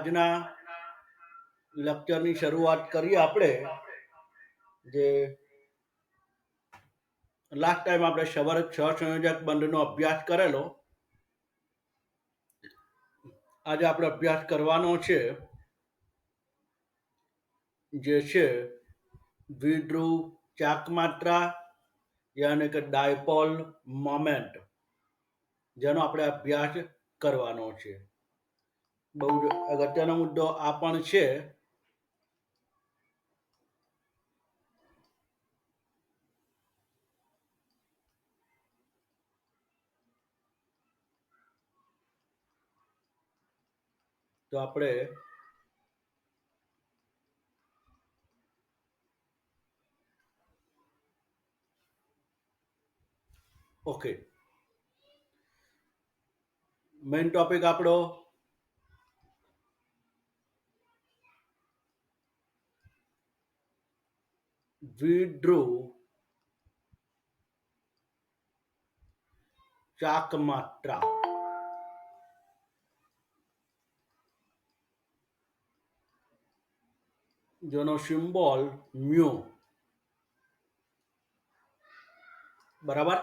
આજના લેક્ચરની શરૂઆત કરીએ આપણે જે લાસ્ટ ટાઈમ આપણે સહસંયોજક બંધનો અભ્યાસ કરેલો. આજે આપણે અભ્યાસ કરવાનો છે જે છે દ્વિધ્રુવ ચાકમાત્રા યાની કે ડાયપોલ મોમેન્ટ, જેનો આપણે અભ્યાસ કરવાનો છે. બહુ જ અગત્યનો મુદ્દો આ પણ છે. તો આપણે ઓકે, મેઇન ટોપિક આપણો દ્વિધ્રુવ ચાકમાત્રા. જેનો સિમ્બોલ મ્યુ. બરાબર.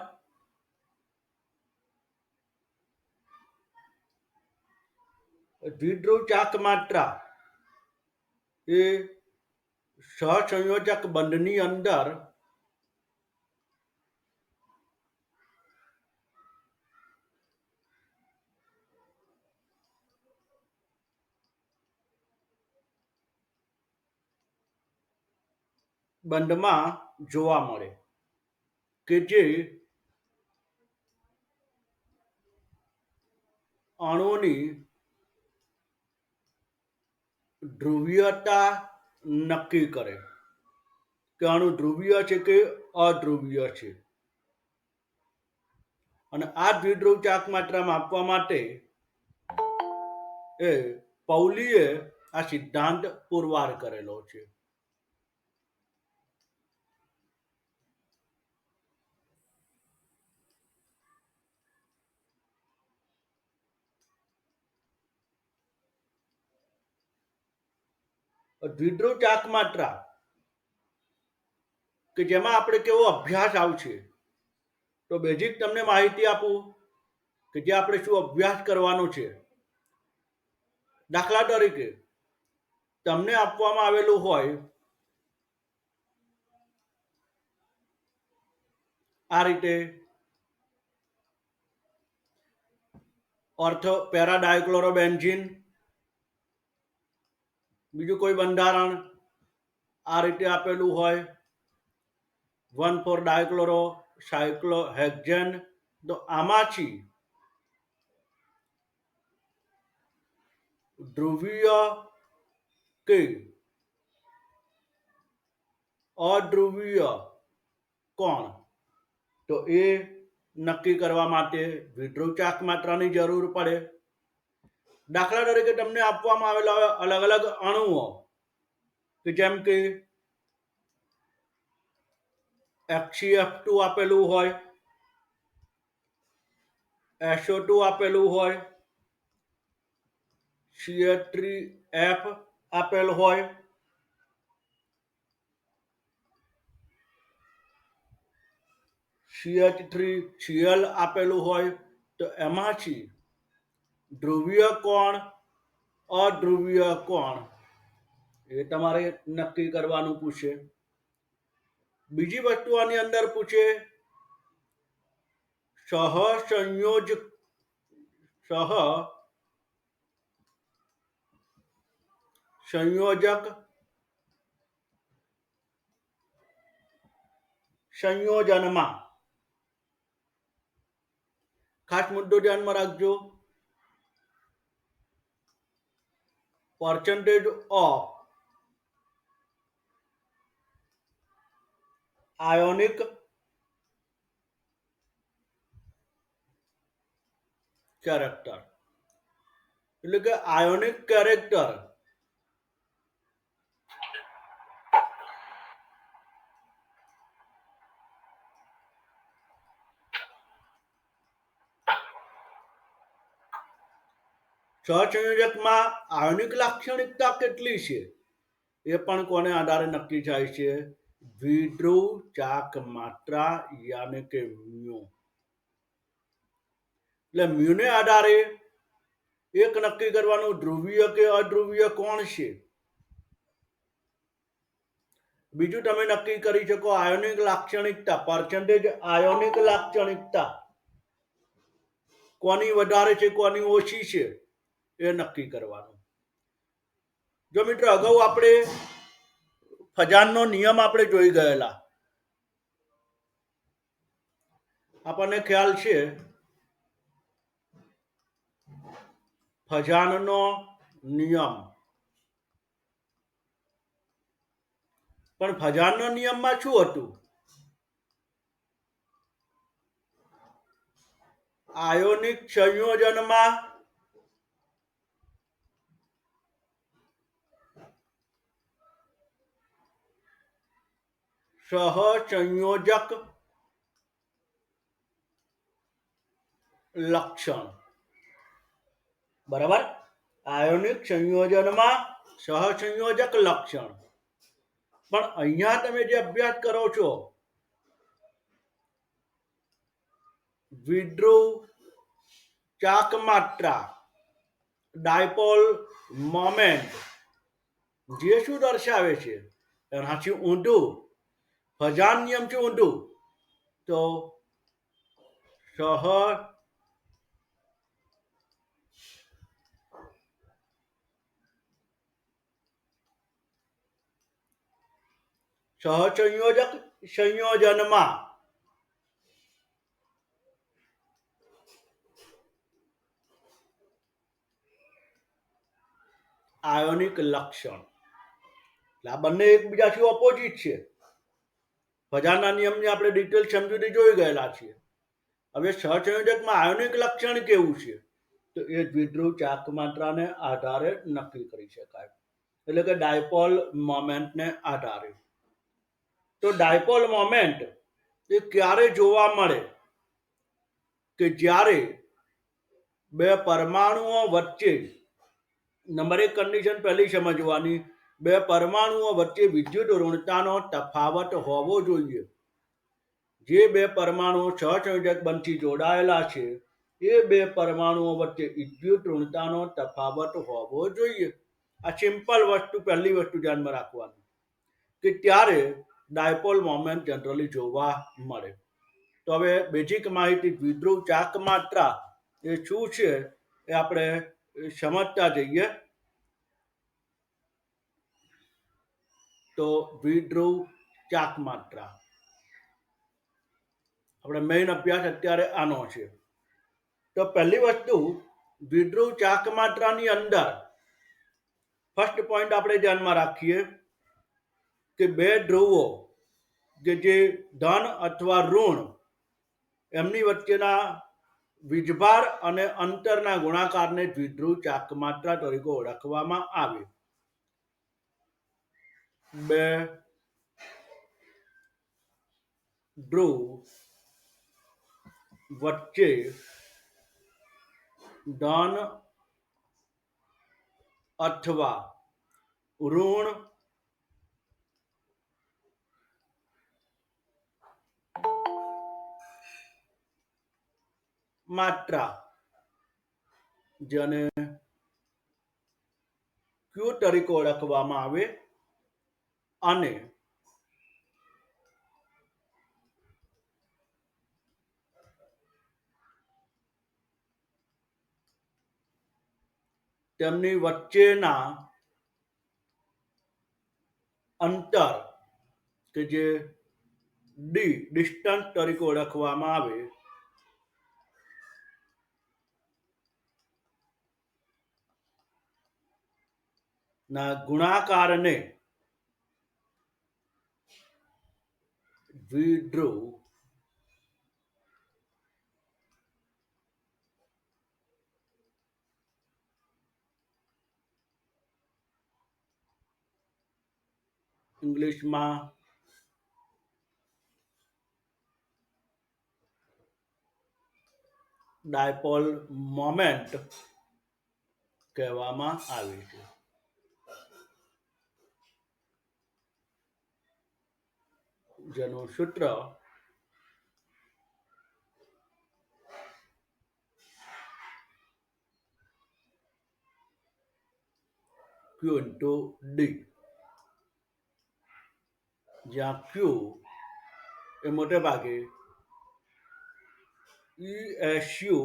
દ્વિધ્રુવ ચાકમાત્રા એ સહસંયોજક બંધની અંદર બંધમાં જોવા મળે કે જે અણુની ધ્રુવીયતા નક્કી કરે કે અણુ ધ્રુવીય છે કે અધ્રુવીય છે. અને આ દ્વિધ્રુવ ચાકમાત્રા માપવા માટે એ પૌલીએ આ સિદ્ધાંત પુરવાર કરેલો છે. દ્વિધ્રુવ ચાકમાત્રા કે જેમાં આપણે કેવો અભ્યાસ આવશે, તો બેઝિક તમને માહિતી આપું કે જે આપણે શું અભ્યાસ કરવાનો છે. દાખલા તરીકે તમને આપવામાં આવેલું હોય આ રીતે ઓર્થો પેરા ડાયક્લોરોબેન્ઝીન, બીજું કોઈ બંધારણ આ રીતે આપેલું હોય 1,4 ડાયક્લોરો સાયક્લોહેક્ઝેન. તો આમાંથી ધ્રુવીય કે અધ્રુવીય કોણ, તો એ નક્કી કરવા માટે દ્વિધ્રુવ ચાકમાત્રાની જરૂર પડે. દાખલા તરીકે તમને આપવામાં આવેલા અલગ અલગ અણુઓ કે જેમ કે HCF2 આપેલું હોય, SO2 આપેલું હોય, CH3F આપેલ હોય, CH3Cl આપેલું હોય, તો એમાંથી ધ્રુવીય કોણ અધ્રુવીય કોણ એ તમારે નક્કી કરવાનું પૂછે. બીજી વસ્તુ આની અંદર પૂછે સંયોજક સંયોજનમાં. ખાસ મુદ્દો ધ્યાનમાં રાખજો, percentage of ionic character, એટલે કે આયોનિક કેરેક્ટર સહસંયોજકમાં આયોનિક લાક્ષણિકતા કેટલી છે એ પણ કોને આધારે નક્કી થાય છે? દ્વિધ્રુવ ચાક માત્રા યાને કે મ્યુ. એટલે મ્યુને આધારે એક નક્કી કરવાનું ધ્રુવીય કે અધ્રુવીય કોણ છે. બીજું તમે નક્કી કરી શકો આયોનિક લાક્ષણિકતા, પર્સન્ટેજ આયોનિક લાક્ષણિકતા કોની વધારે છે કોની ઓછી છે એ નક્કી કરવાનું. જો મિત્રો અગાઉ આપણે ફજાનનો નિયમ આપણે જોઈ ગયેલા, આપણને ખ્યાલ છે ફજાનનો નિયમ. પણ ફજાનના નિયમમાં શું હતું? આયોનિક સંયોજનમાં સહસંયોજક લક્ષણ. બરાબર, આયોનિક સંયોજનમાં સહસંયોજક લક્ષણ. પણ અહીંયા તમે જે અભ્યાસ કરો છો દ્વિધ્રુવ ચાક માત્રા, ડાયપોલ મોમેન્ટ, જે શું દર્શાવે છે એનાથી ઊંધું. ફજાન નિયમથી ઊંધું. તો સહસંયોજક સંયોજનમાં આયોનિક લક્ષણ. આ બંને એકબીજાથી ઓપોઝિટ છે. ફજાનના નિયમની આપણે ડિટેલ સમજૂતી જોઈ ગયેલા છીએ. હવે સહસંયોજકમાં આયોનિક લક્ષણ કેવું છે તો એ દ્વિધ્રુવ ચાક માત્રાને આધારે નક્કી કરી શકાય, એટલે કે ડાયપોલ મોમેન્ટને આધારે. તો ડાયપોલ મોમેન્ટ એ ક્યારે જોવા મળે કે જ્યારે બે પરમાણુઓ વચ્ચે, નંબર એક કન્ડિશન પહેલી સમજવાની, બે પરમાણુઓ વચ્ચે વિદ્યુત ઋણતાનો તફાવત હોવો જોઈએ. જે બે પરમાણુઓ સહસંયોજક બંધથી જોડાયેલા છે એ બે પરમાણુઓ વચ્ચે વિદ્યુત ઋણતાનો તફાવત હોવો જોઈએ. આ સિમ્પલ વસ્તુ, પહેલી વસ્તુ ધ્યાનમાં રાખવાની કે ત્યારે ડાયપોલ મોમેન્ટ જનરલી જોવા મળે. તો હવે બેઝિક માહિતી દ્વિધ્રુવ ચાક માત્રા એ શું છે એ આપણે સમજતા જઈએ. તો દ્વિધ્રુવ ચાક માત્રા, આપણે મેઇન અભ્યાસ અત્યારે આનો છે. તો પહેલી વસ્તુ, દ્વિધ્રુવ ચાક માત્રાની અંદર ફર્સ્ટ પોઈન્ટ આપણે ધ્યાનમાં રાખીએ કે બે ધ્રુવો કે જે ધન અથવા ઋણ એમની વચ્ચેના વીજભાર અને અંતરના ગુણાકારને દ્વિધ્રુવ ચાક માત્રા તરીકે ઓળખવામાં આવે. બે ધ્રુવ વચ્ચે ધન અથવા ઋણ માત્રા, જેને ક્યુ તરીકે ઓળખવામાં આવે, અને તેમની વચ્ચેના અંતર કે જે ડી ડિસ્ટન્સ તરીકે ઓળખવામાં આવે, ના ગુણાકારને દ્વિધ્રુવ ઇંગ્લિશમાં ડાયપોલ મોમેન્ટ કહેવામાં આવે છે. જેનું સૂત્ર Q ઇન્ટુ ડી, જ્યાં Q એ મોટે ભાગે ESU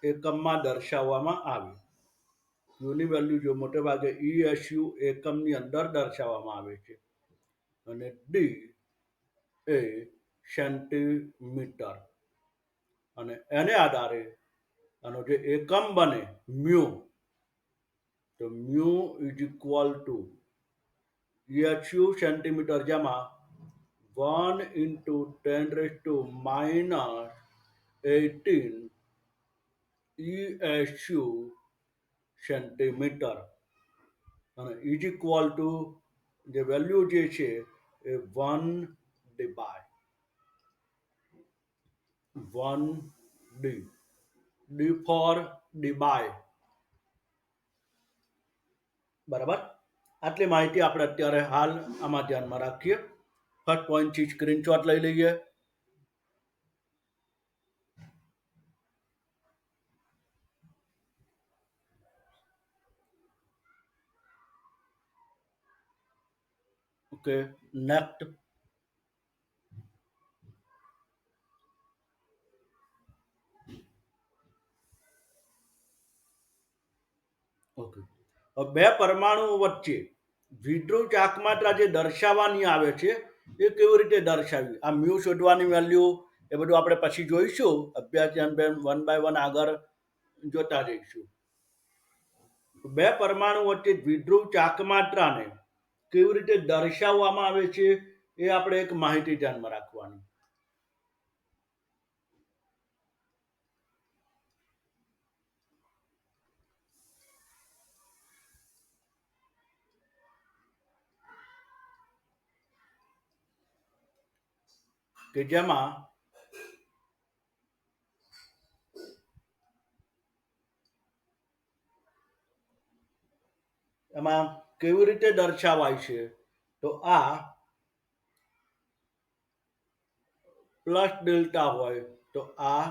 એકમમાં દર્શાવવામાં આવે. Qની વેલ્યુ જો મોટે ભાગે ESU એકમની અંદર દર્શાવવામાં આવે છે અને ડી એ સેન્ટીમીટર, અને એને આધારે આનો જે એકમ બને મ્યુ, તો mu is equal two ESU centimetre, જેમાં 1 × 10⁻18 ESU સેન્ટીમીટર, અને ઇઝ ઇક્વલ ટુ જે વેલ્યુ જે છે એ 1/1D, ડી ફોર ડીબાય. બરાબર, આટલી માહિતી આપણે અત્યારે હાલ આમાં ધ્યાનમાં રાખીએ. ફર્સ્ટ પોઈન્ટથી સ્ક્રીનશોટ લઈ લઈએ. Okay, next. ઓકે, બે પરમાણુઓ વચ્ચે વિદ્યુત ચાકમાત્રા જે દર્શાવવાની આવે છે એ કેવી રીતે દર્શાવી, આ મ્યુ શોધવાની વેલ્યુ એ બધું આપણે પછી જોઈશું. અભ્યાસ વન બાય વન આગળ જોતા જઈશું. બે પરમાણુ વચ્ચે વિદ્યુત ચાકમાત્રાને કેવી રીતે દર્શાવવામાં આવે છે એ આપણે એક માહિતી ધ્યાનમાં રાખવાની. કે જેમાં એમાં કેવી રીતે દર્શાવાય છે, તો આ પ્લસ ડેલ્ટા હોય તો આ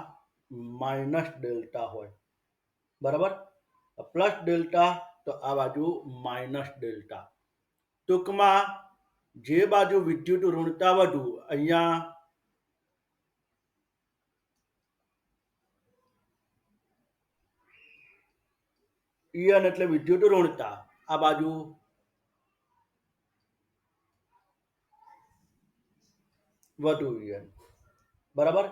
માઇનસ ડેલ્ટા હોય. બરાબર, પ્લસ ડેલ્ટા તો આ બાજુ માઇનસ ડેલ્ટા. ટૂંકમાં જે બાજુ વિદ્યુત ઋણતા વધુ, અહીંયા ઈયન એટલે વિદ્યુત ઋણતા, આ બાજુ વધુ ઈયન. બરાબર,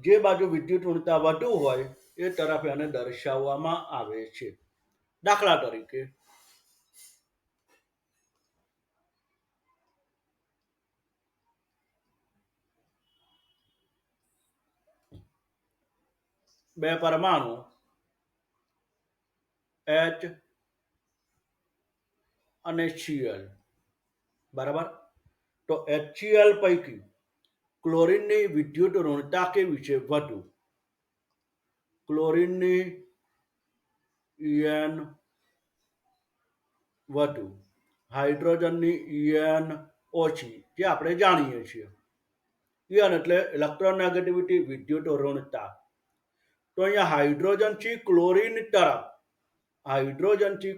જે બાજુ વિદ્યુત ઋણતા વધુ હોય એ તરફ એને દર્શાવવામાં આવે છે. દાખલા તરીકે બે પરમાણુ H અને Cl. બરાબર, તો HCl પૈકી ક્લોરીનની વિદ્યુત ઋણતા કેવી છે, વધુ. ક્લોરીનની EN વધુ, હાઇડ્રોજનની EN ઓછી, જે આપણે જાણીએ છીએ. EN એટલે ઇલેક્ટ્રોનેગેટિવિટી, વિદ્યુત ઋણતા. તો અહીંયા હાઇડ્રોજનથી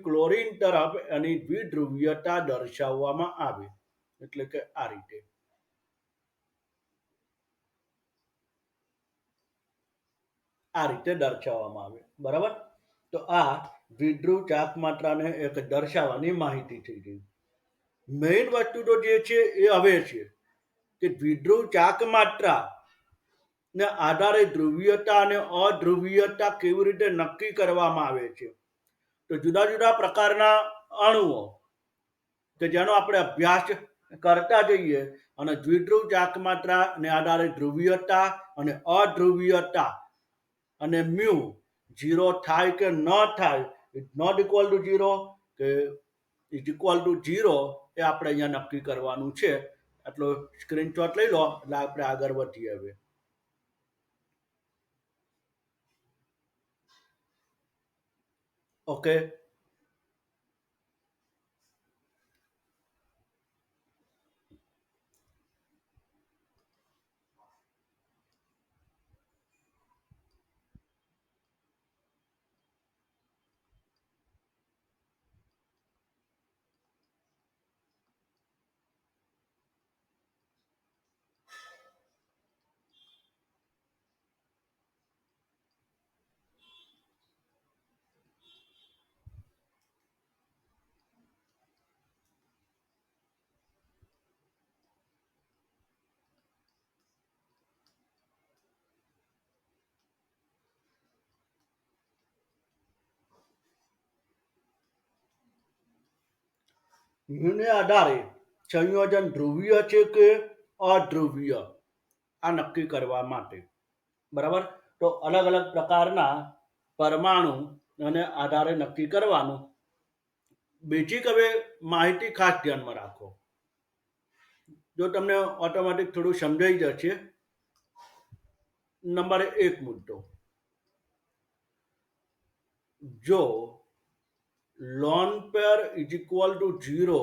ક્લોરીન તરફ એની દ્વિધ્રુવીયતા દર્શાવવામાં આવે, એટલે કે આ રીતે. આ રીતે દર્શાવવામાં આવે. બરાબર, તો આ વિદ્યુત ચાકમાત્રાને એક દર્શાવવાની માહિતી થઈ ગઈ. મેઇન વસ્તુ તો જે છે એ હવે છે કે વિદ્યુત ચાકમાત્રા ને આધારે ધ્રુવીયતા અને અધ્રુવીયતા કેવી રીતે નક્કી કરવામાં આવે છે. તો જુદા જુદા પ્રકારના અણુઓ કે જેનો આપણે અભ્યાસ કરતા જઈએ, અને દ્વિધ્રુવ ચાકમાત્રાને આધારે ધ્રુવીયતા અને અધ્રુવીયતા અને મ્યુ 0 થાય કે ન થાય, ઇઝ નોટ ઇક્વલ ટુ 0 કે ઇઝ ઇક્વલ ટુ 0, એ આપણે અહીંયા નક્કી કરવાનું છે. એટલો સ્ક્રીનશોટ લઈ લો એટલે આપણે આગળ વધીએ. હવે ઓકે, એને આધારે સંયોજન ધ્રુવીય છે કે અધ્રુવીય આ નક્કી કરવા માટે. બરાબર. તો અલગ અલગ પ્રકારના પરમાણુ અને આધારે નક્કી કરવાનું. બેઝિક હવે માહિતી ખાસ ધ્યાનમાં રાખો. જો તમને ઓટોમેટિક થોડું સમજાઈ જશે. નંબર 1 મુદ્દો, જો loan pair is equal to 0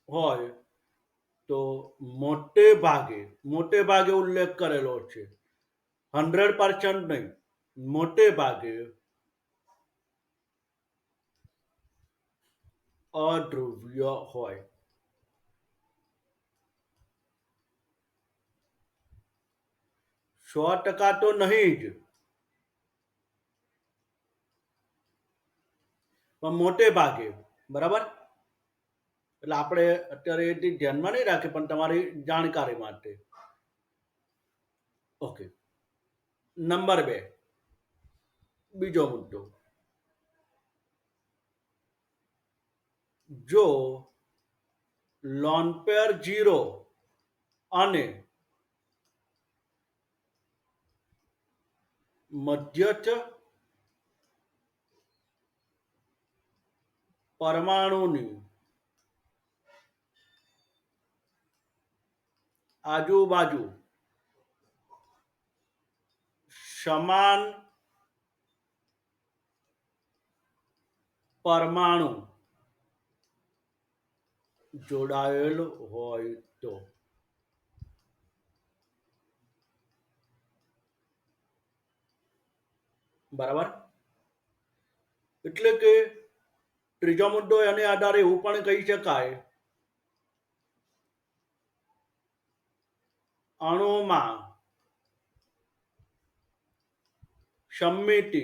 હોય તો મોટે ભાગે ઉલ્લેખ કરેલો છે, 100% નહીં, મોટે ભાગે અધ્રુવીય હોય. 100% તો નહીં જ, પણ મોટે ભાગે. બરાબર. એટલે આપણે અત્યારે એ ધ્યાનમાં નહીં રાખીએ, પણ તમારી જાણકારી માટે. ઓકે. નંબર 2, બીજો મુદ્દો, જો લોન પેર 0 અને મધ્યસ્થ પરમાણુની આજુબાજુ સમાન પરમાણુ જોડાયેલ હોય તો. બરાબર. એટલે કે ત્રીજો મુદ્દો એને આધારે એવું પણ કહી શકાય, અણુમાં સમમિતિ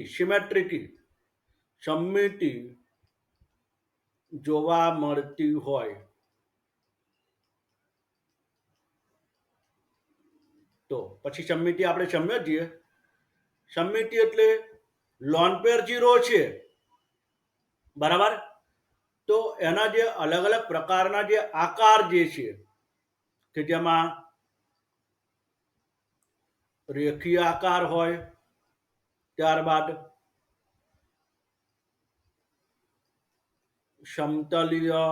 જોવા મળતી હોય તો. પછી સમમિતિ આપણે સમજીએ. સમમિતિ એટલે લોન પેર 0 છે. બરાબર. તો એના જે અલગ અલગ પ્રકારના જે આકાર જે છે, કે જેમાં રેખીય આકાર હોય, ત્યારબાદ સમતલીય,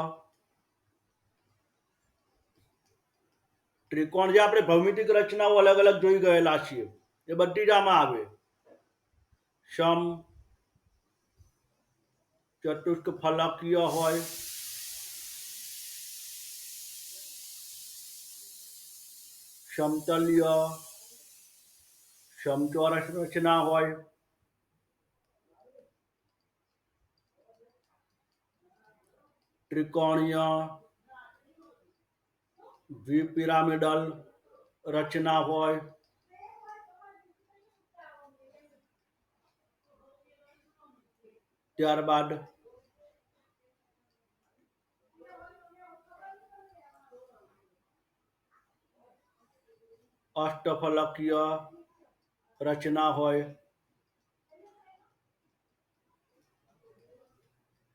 ત્રિકોણ, જે આપણે ભૌમિતિક રચનાઓ અલગ અલગ જોઈ ગયેલા છીએ એ બધી જ આમાં આવે. સમ ચતુષ્ક ફલકીય હોય, સમતલીય, સમચોરસ રચના હોય, ત્રિકોણીય, દ્વિપિરામિડલ રચના હોય, ત્યારબાદ અષ્ટફલકીય રચના હોય,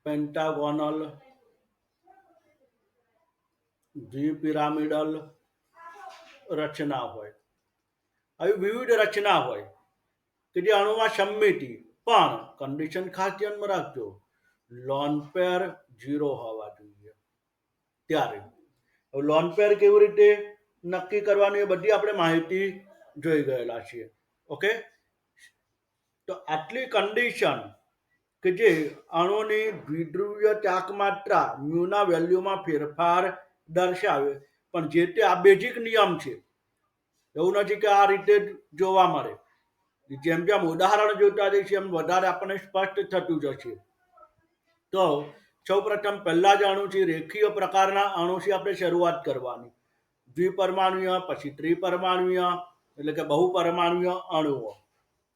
પેન્ટાગોનલ, દ્વિપિરામિડલ રચના હોય. આવી વિવિધ રચના હોય કે જે અણુમાં સમમિતિ, પણ કન્ડિશન ખાસ ધ્યાનમાં રાખજો, લોન પેર 0 હોવા જોઈએ ત્યારે. લોન પેર કેવી રીતે નક્કી કરવાની એ બધી આપણે માહિતી જોઈ ગયેલા છીએ. ઓકે. તો આટલી કન્ડિશન કે જે અણુની દ્વિધ્રુવીય તાપમાત્રા મ્યુના વેલ્યુમાં ફેરફાર દર્શાવે, પણ જે તે આ બેઝિક નિયમ છે, એવું નથી કે આ રીતે જ જોવા મળે. જેમ જેમ ઉદાહરણ જોતા જઈશું એમ વધારે આપણને સ્પષ્ટ થતું જશે. તો સૌ પ્રથમ પહેલા જ અણુથી, રેખીય પ્રકારના અણુથી આપણે શરૂઆત કરવાની. દ્વિપરમાણુય, પછી ત્રિપરમાણુય, એટલે કે બહુપરમાણુય અણુઓ.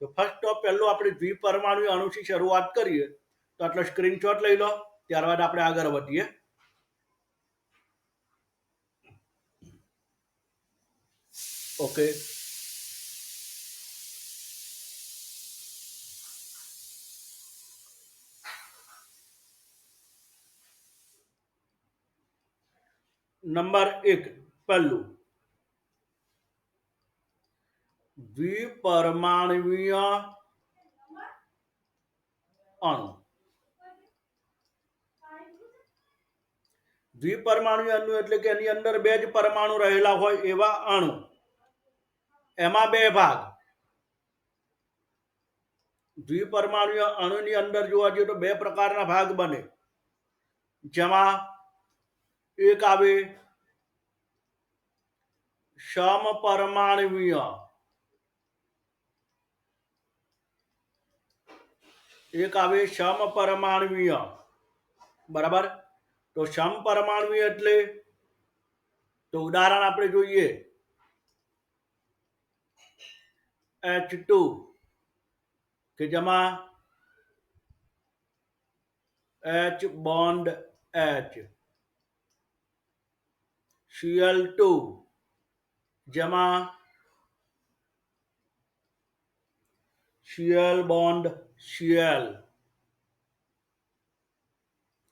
તો ફર્સ્ટ ઓફ પહેલો આપણે દ્વિપરમાણુય અણુથી શરૂઆત કરીએ. તો આટલો સ્ક્રીનશોટ લઈ લો, ત્યારબાદ આપણે આગળ વધીએ. ઓકે. નંબર 1 પહેલું દ્વિપરમાણુવીય અણુ. દ્વિપરમાણુય અણુ એટલે કે એની અંદર બે જ પરમાણુ રહેલા હોય એવા અણુ. એમાં બે ભાગ. દ્વિપરમાણુય અણુની અંદર જોવા જઈએ તો બે પ્રકારના ભાગ બને, જેમાં એક આવે સમપરમાણુય, એક આવે સમપરમાણુય. બરાબર. તો સમપરમાણુય એટલે તો ઉદાહરણ આપણે જોઈએ H2 કે જેમાં H બોન્ડ H, Cl2 જેમાં Cl બોન્ડ Cl,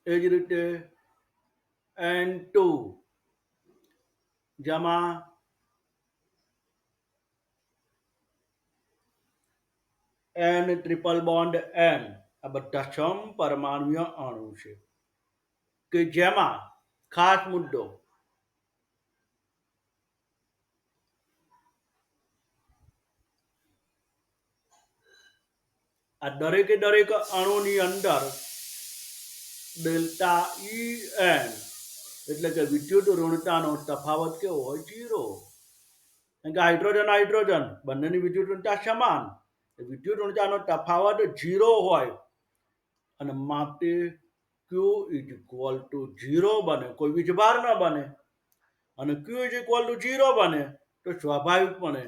એ જ રીતે N2 જેમાં N ટ્રિપલ બોન્ડ N. આ બધા સમપરમાણુય અણુ છે કે જેમાં ખાસ મુદ્દો આ દરેકે દરેક અણુની અંદર ડેલ્ટા EN એટલે કે વિદ્યુત ઋણતાનો તફાવત કેવો હોય? 0. કારણ કે હાઇડ્રોજન હાઇડ્રોજન બંનેની વિદ્યુત ઋણતા સમાન, વિદ્યુત ઋણતાનો તફાવત 0 હોય અને માટે Q ઇઝ ઇક્વલ ટુ 0 બને, કોઈ વીજભાર ન બને. અને Q ઇઝ ઇક્વલ ટુ 0 બને તો સ્વાભાવિકપણે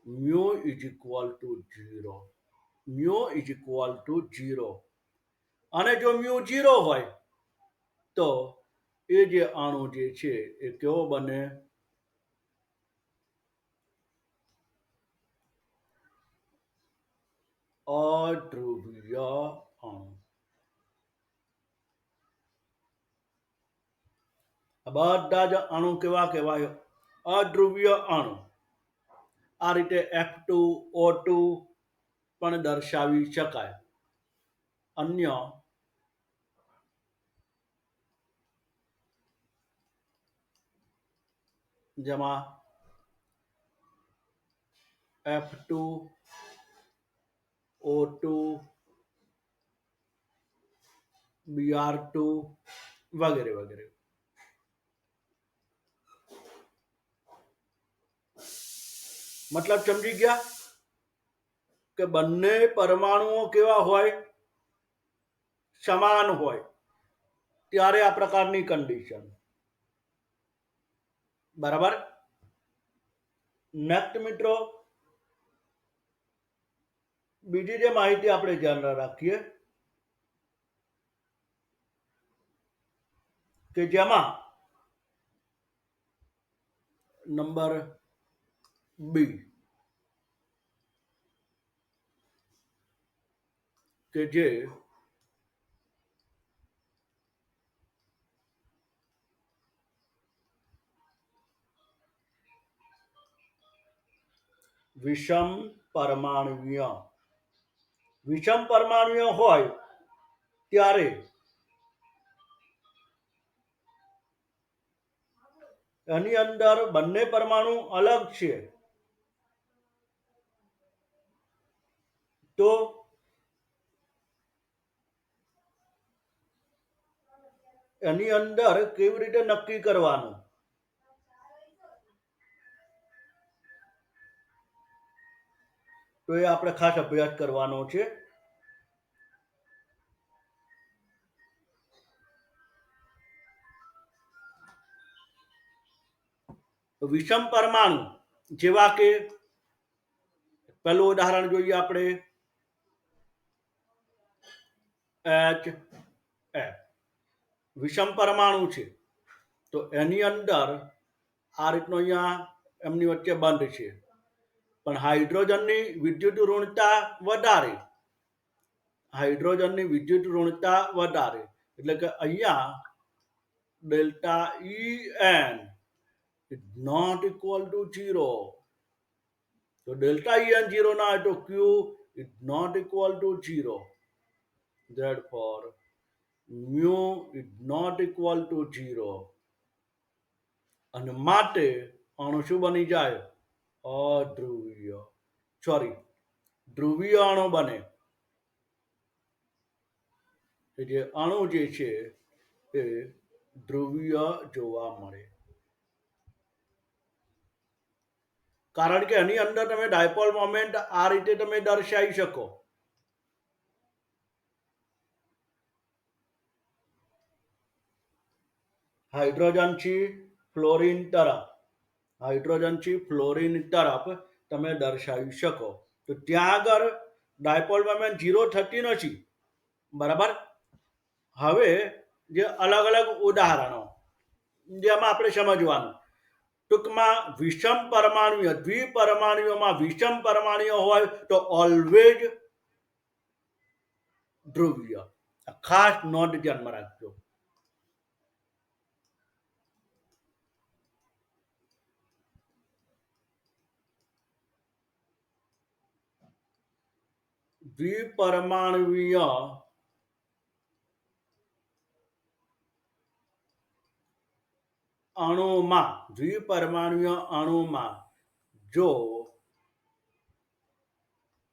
mu is equal to 0. Mu is equal to 0. અને જો મ્યુ 0 હોય તો એ જે અણુ જે છે એ કેવો બને? અધ્રુવીય અણુ. બધા જ અણુ કેવા કહેવાય? અધ્રુવીય અણુ. આ રીતે F2O2 પણ દર્શાવી શકાય. અન્ય જેમાં F2O2 Br2 વગેરે વગેરે. મતલબ સમજી ગયા કે બંને પરમાણુઓ કેવા હોય? સમાન હોય ત્યારે આ પ્રકારની કન્ડિશન. બરાબર. નેક્સ્ટ મિત્રો, બીજી જે માહિતી આપણે ધ્યાન રાખીએ કે જેમાં નંબર બી કે જે વિષમ પરમાણુય. વિષમ પરમાણુય હોય ત્યારે એની અંદર બંને પરમાણુ અલગ છે તો એની અંદર કેવી રીતે નક્કી કરવાનું? તો એ આપણે ખાસ અભ્યાસ કરવાનો છે. વિષમ પરમાણુ જેવા કે પહેલું ઉદાહરણ જોઈએ આપણે HF. વિષમ પરમાણુ છે તો એની અંદર આ રીતનો અહીંયા એમની વચ્ચે બંધ છે, પણ હાઇડ્રોજનની વિદ્યુત ઋણતા વધારે. હાઇડ્રોજનની વિદ્યુત ઋણતા વધારે એટલે કે અહીંયા delta En is not equal to 0. So delta En 0 ना है तो Q is not equal to 0. Therefore mu is not equal to 0. અને માટે અણુ શું બની જાય? અધ્રુવીય. સોરી, ધ્રુવીય અણુ બને. જે અણુ જે છે એ ધ્રુવીય જોવા મળે. કારણ કે એની અંદર તમે ડાયપોલ મોમેન્ટ આ રીતે તમે દર્શાવી શકો. હાઇડ્રોજનથી ફ્લોરિન તરફ, હાઇડ્રોજનથી ફ્લોરિન તરફ તમે દર્શાવી શકો. તો ત્યાં આગળ ડાયપોલ મોમેન્ટ 0 થતી નથી. બરાબર. હવે જે અલગ અલગ ઉદાહરણો જેમાં આપણે સમજવાનું, ટૂંકમાં વિષમ પરમાણુય દ્વિપરમાણુઓમાં વિષમ પરમાણુઓ હોય તો ઓલવેજ ધ્રુવીય. ખાસ નોંધ ધ્યાનમાં રાખજો. દ્વિપરમાણુય અણુમાં, દ્વિપરમાણુય અણુમાં જો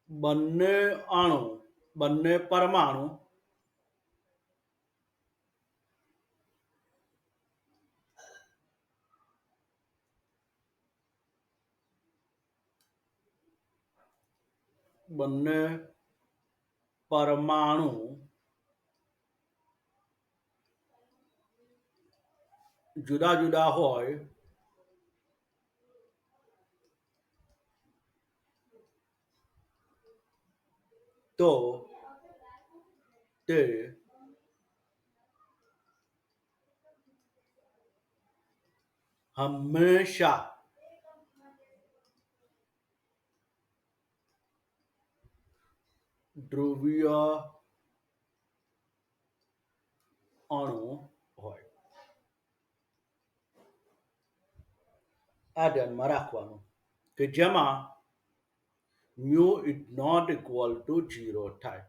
બંને અણુ, બંને પરમાણુ બંને પરમાણુ જુદા જુદા હોય તો તે હંમેશા ધ્રુવીય અણુ હોય. આ ધ્યાનમાં રાખવાનું કે જેમાં mu is not equal to 0 થાય.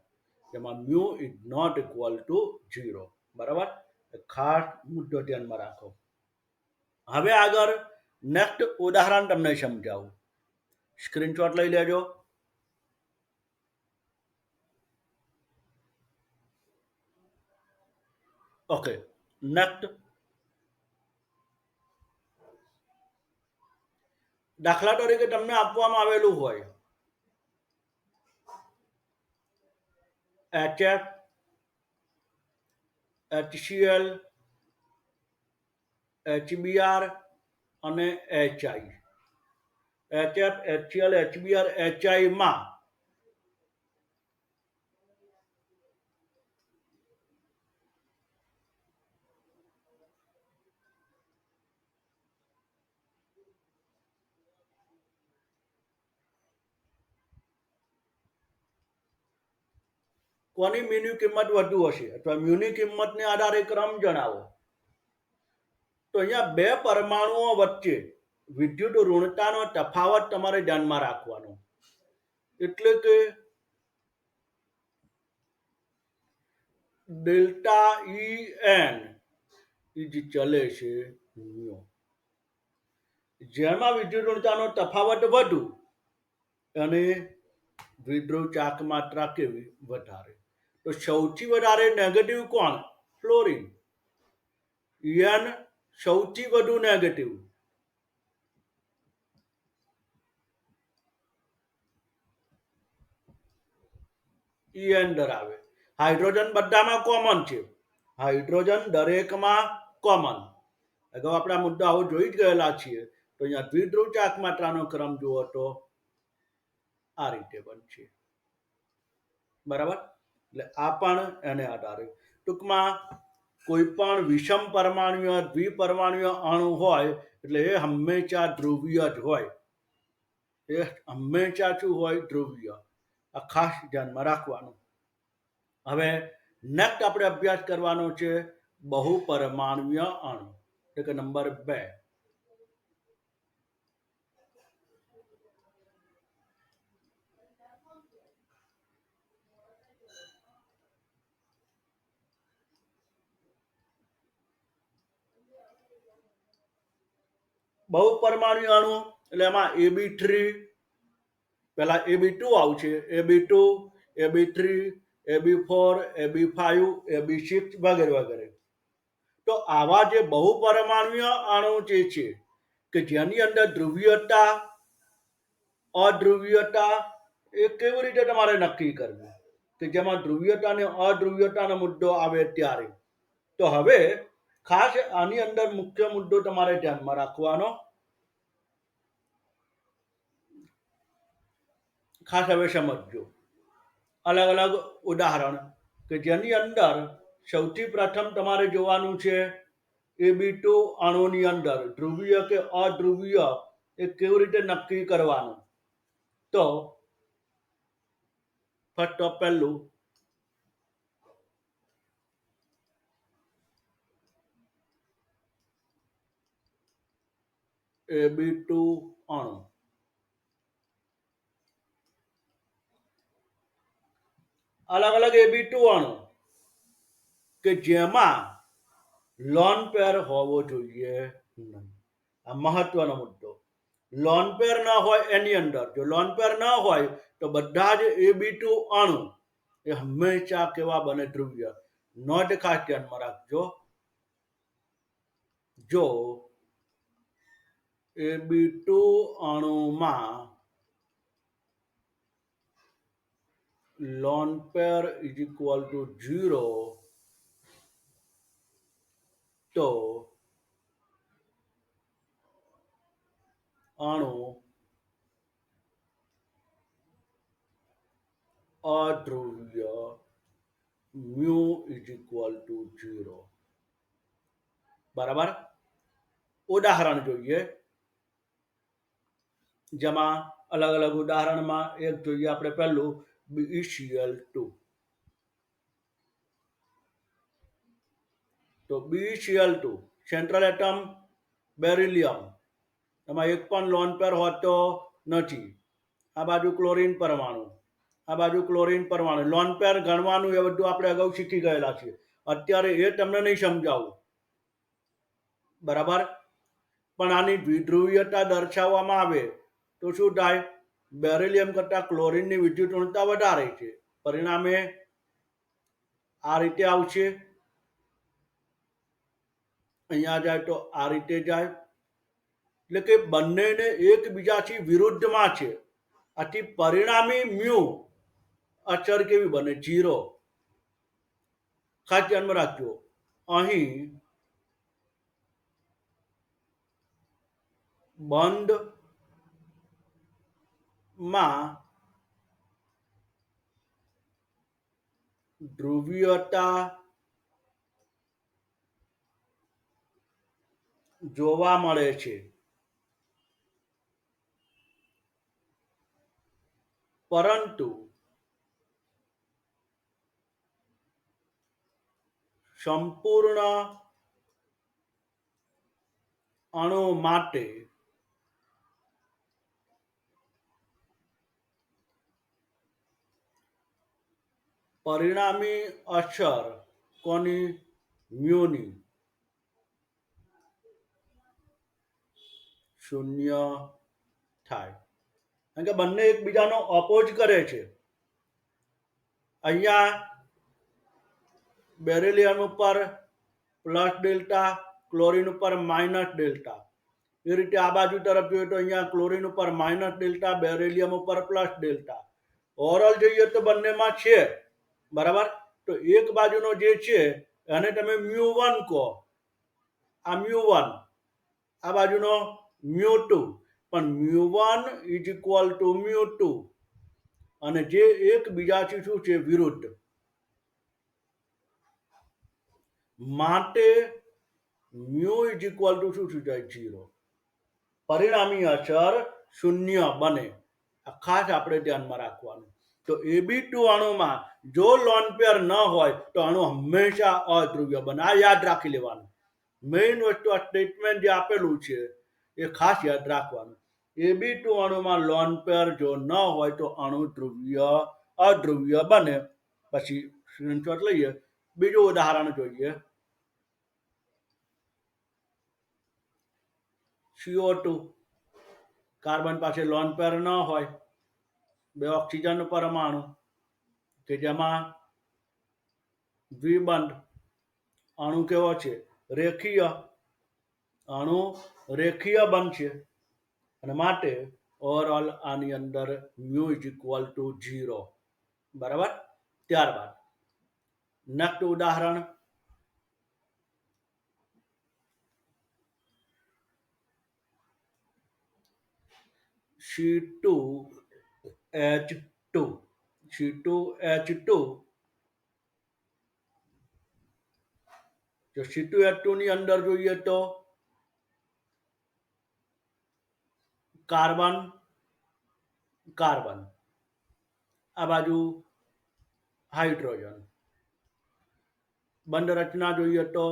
જેમાં mu is not equal to 0. બરાબર. ખાસ મુદ્દો ધ્યાનમાં રાખો. હવે આગળ નેક્સ્ટ ઉદાહરણ તમને સમજાવું. સ્ક્રીનશોટ લઈ લેજો. ઓકે, નેક્સ્ટ દાખલા તરીકે તમને આપવામાં આવેલું હોય HF, HCl, HBr અને HI. HF, HCl, HBr, HI માં કોની મ્યુની કિંમત વધુ હશે અથવા મ્યુની કિંમતને આધારે ક્રમ જણાવો. તો અહીંયા બે પરમાણુઓ વચ્ચે વિદ્યુત ઋણતાનો તફાવત તમારે ધ્યાનમાં રાખવાનો. એટલે કે ડેલ્ટા En એ જે ચલે છે મ્યુ, જેમાં વિદ્યુત ઋણતાનો તફાવત વધુ અને વિદ્રુવ ચાક માત્રા કેવી? વધારે. તો સૌથી વધારે નેગેટિવ કોણ? ફ્લોરિન. En સૌથી વધુ નેગેટિવ. En ધરાવે. હાઇડ્રોજન બધામાં કોમન છે. હાઇડ્રોજન દરેકમાં કોમન. અગાઉ આપણે આ મુદ્દાઓ જોઈ જ ગયેલા છીએ. તો અહીંયા દ્વિધ્રુવ ચાક માત્રાનો ક્રમ જુઓ તો આ રીતે બનશે. બરાબર. એટલે આ પણ એને આધારે. ટૂંકમાં કોઈ પણ વિષમ પરમાણુય દ્વિપરમાણુય અણુ હોય એટલે એ હંમેશા ધ્રુવીય જ હોય. એ હંમેશા શું હોય? ધ્રુવીય. આ ખાસ ધ્યાનમાં રાખવાનું. હવે નેક્સ્ટ આપણે અભ્યાસ કરવાનો છે બહુપરમાણુય અણુ એટલે કે નંબર 2. બહુપરમાણુય અણુ એટલે એમાં AB3 પેલા AB2 આવશે, AB2, AB3, AB4, AB5, AB6 વગેરે વગેરે. તો આવા જે બહુપરમાણુય અણુ જે છે કે જેની અંદર ધ્રુવીયતા અધ્રુવીયતા એ કેવી રીતે તમારે નક્કી કરવું કે જેમાં ધ્રુવીયતા અને અધ્રુવીયતાનો મુદ્દો આવે ત્યારે. તો હવે ખાસ આની અંદર મુખ્ય મુદ્દો તમારે ધ્યાનમાં રાખવાનો. ખાસ હવે સમજો અલગ અલગ ઉદાહરણ કે જેની અંદર સૌથી પ્રથમ તમારે જોવાનું છે AB2 અણુની અંદર ધ્રુવીય કે અધ્રુવીય એ કેવી રીતે નક્કી કરવાનું. તો ફર્સ્ટ ઓફ પહેલું AB2 અણુ, અલગ અલગ AB2 અણુ કે જેમાં લોન પેર હોવો જોઈએ નહીં. આ મહત્વનો મુદ્દો. લોન પેર ન હોય એની અંદર જો લોન પેર ન હોય તો બધા જ AB2 અણુ એ હંમેશા કેવા બને ધ્રુવીય. નોંધ ખાસ ધ્યાનમાં રાખજો. જો AB2 અણુમાં lone pair is equal to 0 તો અણુ અધ્રુવીય મ્યુ ઇઝ ઇક્વલ ટુ 0. બરાબર. ઉદાહરણ જોઈએ જેમાં અલગ અલગ ઉદાહરણમાં એક જોઈએ આપણે પહેલું BeCl2. તો BeCl2 સેન્ટ્રલ એટમ બેરિલિયમ, એમાં એક પણ લોન પેર હોતો નથી. આ બાજુ ક્લોરીન પરમાણુ, આ બાજુ ક્લોરીન પરમાણુ. લોન પેર ગણવાનું એ બધું આપણે અગાઉ શીખી ગયેલા છીએ, અત્યારે એ તમને નહીં સમજાવું. બરાબર. પણ આની દ્વિધ્રુવીયતા દર્શાવવામાં આવે તો શું થાય, બેરિલિયમ કરતા ક્લોરીનની વિદ્યુત ઋણતા વધારે છે, પરિણામે આ રીતે આવશે. અહીંયા જાય તો આ રીતે જાય, એટલે કે બંનેને એકબીજાથી વિરુદ્ધમાં છે. આથી પરિણામી મ્યુ અચર કેવી બને, 0. ખાસ ધ્યાનમાં રાખજો. અહીં બંધ માં ધ્રુવીયતા જોવા મળે છે, પરંતુ સંપૂર્ણ અણુ માટે પરિણામી અસર કોની, મ્યુની, 0 થાય. કારણ કે બંને એકબીજાનો ઓપોઝ કરે છે. અહીંયા બેરિલિયમ ઉપર પ્લસ ડેલ્ટા, ક્લોરીન ઉપર માઇનસ ડેલ્ટા. એ રીતે આ બાજુ તરફ જોઈએ તો અહીંયા ક્લોરીન ઉપર માઇનસ ડેલ્ટા, બેરિલિયમ ઉપર પ્લસ ડેલ્ટા. ઓવરઓલ જોઈએ તો બંનેમાં છે. બરાબર. તો એક બાજુનો જે છે એને તમે μ1 કહો, આ μ1, આ બાજુનો μ2, પણ μ1 ઇઝ ઇક્વલ ટુ μ2 અને જે એકબીજાથી શું છે, વિરુદ્ધ. માટે મ્યુ ઇઝ ઇક્વલ ટુ શું થઈ જાય, 0. પરિણામી અસર 0 બને. આ ખાસ આપણે ધ્યાનમાં રાખવાનું. તો AB2 અણુમાં જો લોન પેર ન હોય તો અણુ હંમેશા અધ્રુવ્ય બને. આ યાદ રાખી લેવાનું. મેઇન વસ્તુ આ સ્ટેટમેન્ટ જે આપેલું છે એ ખાસ યાદ રાખવાનું. AB2 અણુમાં લોન પેર જો ન હોય તો અણુ ધ્રુવ્ય અધ્રુવ્ય બને. પછી સ્ક્રીનશોટ લઈએ. બીજું ઉદાહરણ જોઈએ. CO2 કાર્બન પાસે લોન પેર ન હોય, બે ઓક્સિજન પરમાણુ કે જેમાં દ્વિબંધ. અણુ કેવો છે? રેખીય. અણુ રેખીય બનશે અને માટે ઓવરઓલ આની અંદર મ્યુ ઇઝ ઇક્વલ ટુ 0. બરાબર. ત્યારબાદ નેક્સ્ટ ઉદાહરણ C2H2. C2H2 જો C2H2 ની અંદર જોઈએ તો કાર્બન કાર્બન, આ બાજુ હાઇડ્રોજન. બંધ રચના જોઈએ તો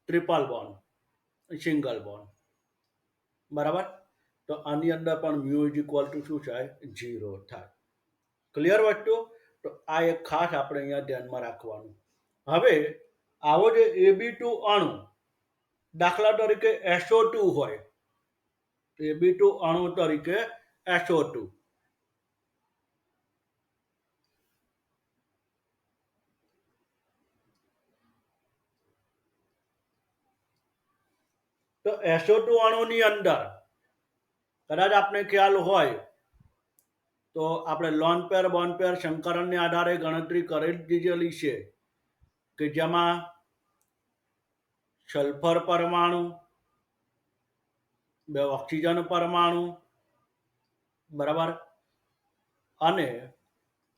ટ્રિપલ બોન્ડ, સિંગલ બોન્ડ. બરાબર. તો આની અંદર પણ મ્યુ ઇઝ ઇક્વલ ટુ શું થાય? 0 થાય. ક્લિયર વસ્તુ? તો આ એક ખાસ આપણે અહીંયા ધ્યાનમાં રાખવાનું. હવે આવો જે AB2 અણુ દાખલા તરીકે SO2 હોય, AB2 અણુ તરીકે SO2, તો SO2 અણુની અંદર કદાચ આપને ખ્યાલ હોય તો આપણે લોન પેર બોન્ડ પેર સંકરણને આધારે ગણતરી કરી દીધેલી છે કે જેમાં સલ્ફર પરમાણુ, બે ઓક્સિજન પરમાણુ, બરાબર, અને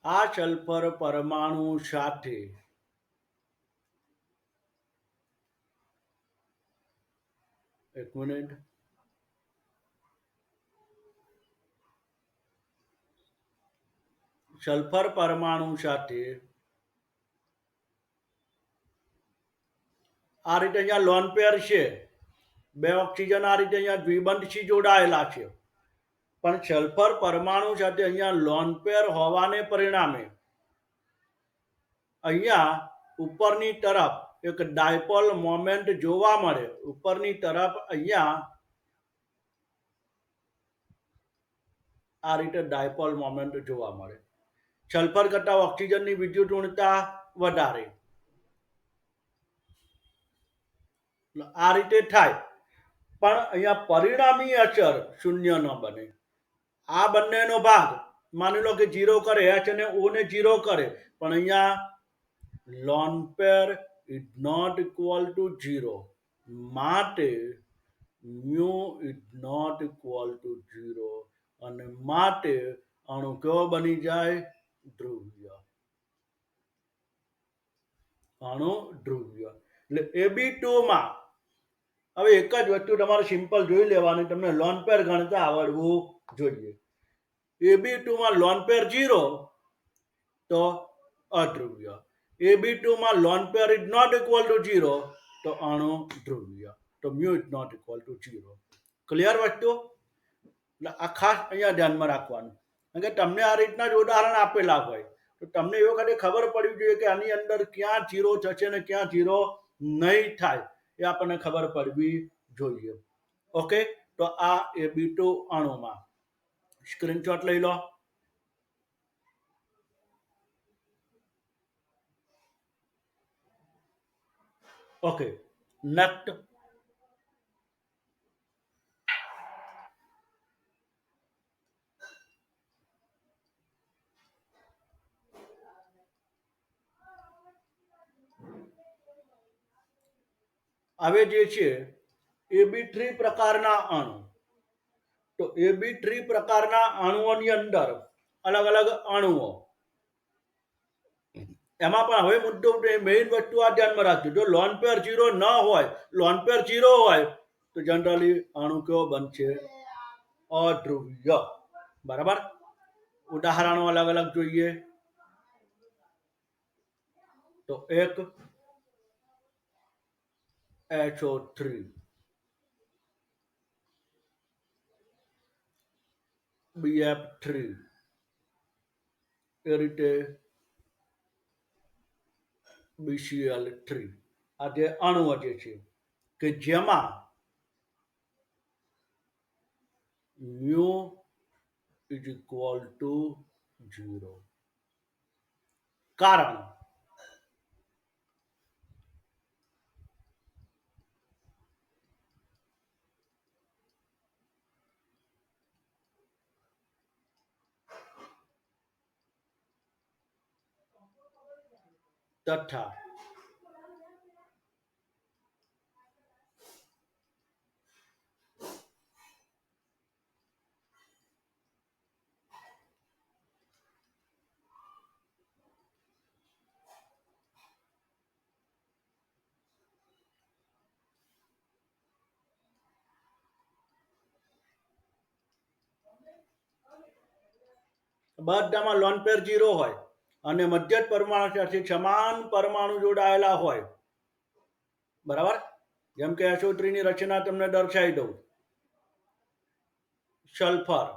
આ સલ્ફર પરમાણુ સાથે એક મિનિટ, સલ્ફર પરમાણુ સાથે આ રીતે અહીંયા લોન પેર છે. બે ઓક્સિજન આ રીતે અહીંયા દ્વિબંધથી જોડાયેલા છે. પણ સલ્ફર પરમાણુ સાથે અહીંયા લોન પેર હોવાને પરિણામે અહીંયા ઉપરની તરફ એક ડાયપોલ મોમેન્ટ જોવા મળે. ઉપરની તરફ અહીંયા આ રીતે ડાયપોલ મોમેન્ટ જોવા મળે. સલ્ફર કરતા ઓક્સિજનની વિદ્યુત ઋણતા વધારે. આ રીતે થાય. પણ અહીંયા પરિણામી અસર શૂન્ય ન બને. આ બંનેનો ભાગ માની લો કે 0 કરે, H અને O ને 0 કરે, પણ અહીંયા lone pair is not equal to 0. માટે mu is not equal to 0 અને માટે અણુ કેવો બની જાય? ધ્રુવ્ય. અણુ ધ્રુવ્ય. એટલે AB2 માં હવે એક જ વસ્તુ તમારે સિમ્પલ જોઈ લેવાની, તમને લોન પેર ગણતા આવડવું જોઈએ. AB2 માં લોન પેર 0 તો અધ્રુવ્ય. AB2 માં lone pair is not equal to 0 તો અણુ ધ્રુવ્ય. તો mu is not equal to 0. Clear વસ્તુ? એટલે આ ખાસ અહીંયા ધ્યાનમાં રાખવાનું. કારણ કે તમને આ રીતના જ ઉદાહરણ આપેલા હોય તો તમને એ વખતે ખબર પડવી જોઈએ કે આની અંદર ક્યાં 0 થશે ને ક્યાં 0 નહીં થાય, એ આપણને ખબર પડવી જોઈએ. ઓકે. તો આ AB2 અણુમાં સ્ક્રીનશોટ લઈ લો. ઓકે. નેક્સ્ટ હવે જે છે AB3 પ્રકારના અણુ. તો AB3 પ્રકારના અણુઓની અંદર અલગ અલગ અણુઓ, એમાં પણ હવે મુદ્દો મેઇન વસ્તુ આ ધ્યાનમાં રાખજો. જો લોન પેર 0 ન હોય, લોન પેર 0 હોય તો જનરલી અણુ કેવો બનશે? અધ્રુવીય. બરાબર. ઉદાહરણો અલગ અલગ જોઈએ તો એક HO3, BF3, એ રીતે BCl3. આ જે અણુઓ જે છે કે જેમાં mu is equal to 0. કારણ તથા બધામાં લોન પેર 0 હોય અને મધ્ય પરમાણુ સાથે સમાન પરમાણુ જોડાયેલા હોય. બરાબર. જેમ કે SO3 ની રચના તમને દર્શાવી દઉં. સલ્ફર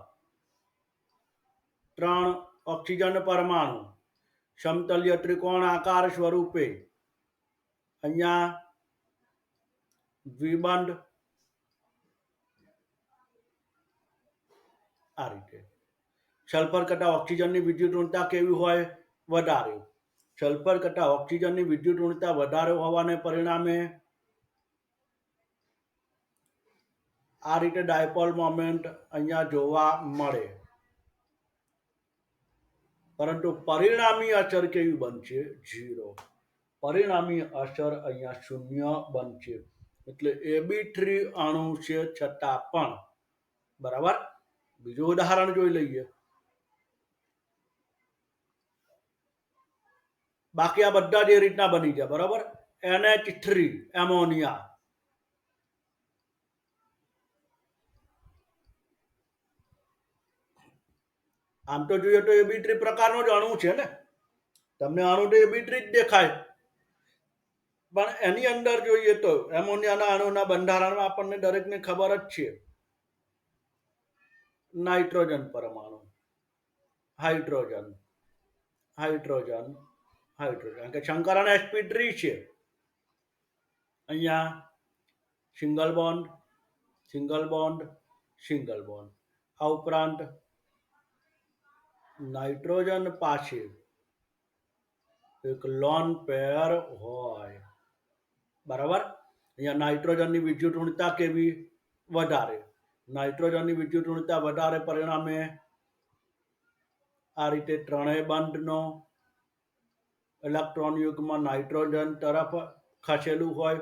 3 ઓક્સિજન પરમાણુ સમતલ્ય ત્રિકોણ આકાર સ્વરૂપે અહીંયા દ્વિબંધ આ રીતે. સલ્ફર કરતા ઓક્સિજનની વિદ્યુત ઋણતા કેવી હોય? વધારે. સલ્ફર કરતા ઓક્સિજનની વિદ્યુત ઋણતા વધારે હોવાને પરિણામે આ રીતે ડાયપોલ મોમેન્ટ અહીંયા જોવા મળે. પરંતુ પરિણામી અસર કેવી બનશે? 0. પરિણામી અસર અહીંયા 0 બનશે. એટલે AB3 અણુ છે છતાં પણ. બરાબર. બીજું ઉદાહરણ જોઈ લઈએ. બાકી આ બધા જ એ રીતના બની જાય. બરાબર. NH3 ammonia. આમ તો જોઈએ તો AB3 પ્રકારનો જ અણુ છે ને. તમને અણુ તો AB3 જ દેખાય. પણ એની અંદર જોઈએ તો એમોનિયાના અણુના બંધારણમાં આપણને દરેકને ખબર જ છે. નાઇટ્રોજન પરમાણુ, હાઇડ્રોજન, હાઇડ્રોજન, હાઇડ્રોજન કે શંકરણ sp3 છે. અહીંયા single bond, single bond, single bond. આ ઉપરાંત નાઇટ્રોજન પાસે એક લોન પેર હોય. બરાબર. અહીંયા નાઇટ્રોજનની વિદ્યુત ઋણતા કેવી? વધારે. નાઇટ્રોજનની વિદ્યુત ઋણતા વધારે પરિણામે આ રીતે ત્રણેય બંધનો ઇલેક્ટ્રોન યુગ્મ નાઇટ્રોજન તરફ ખસેલું હોય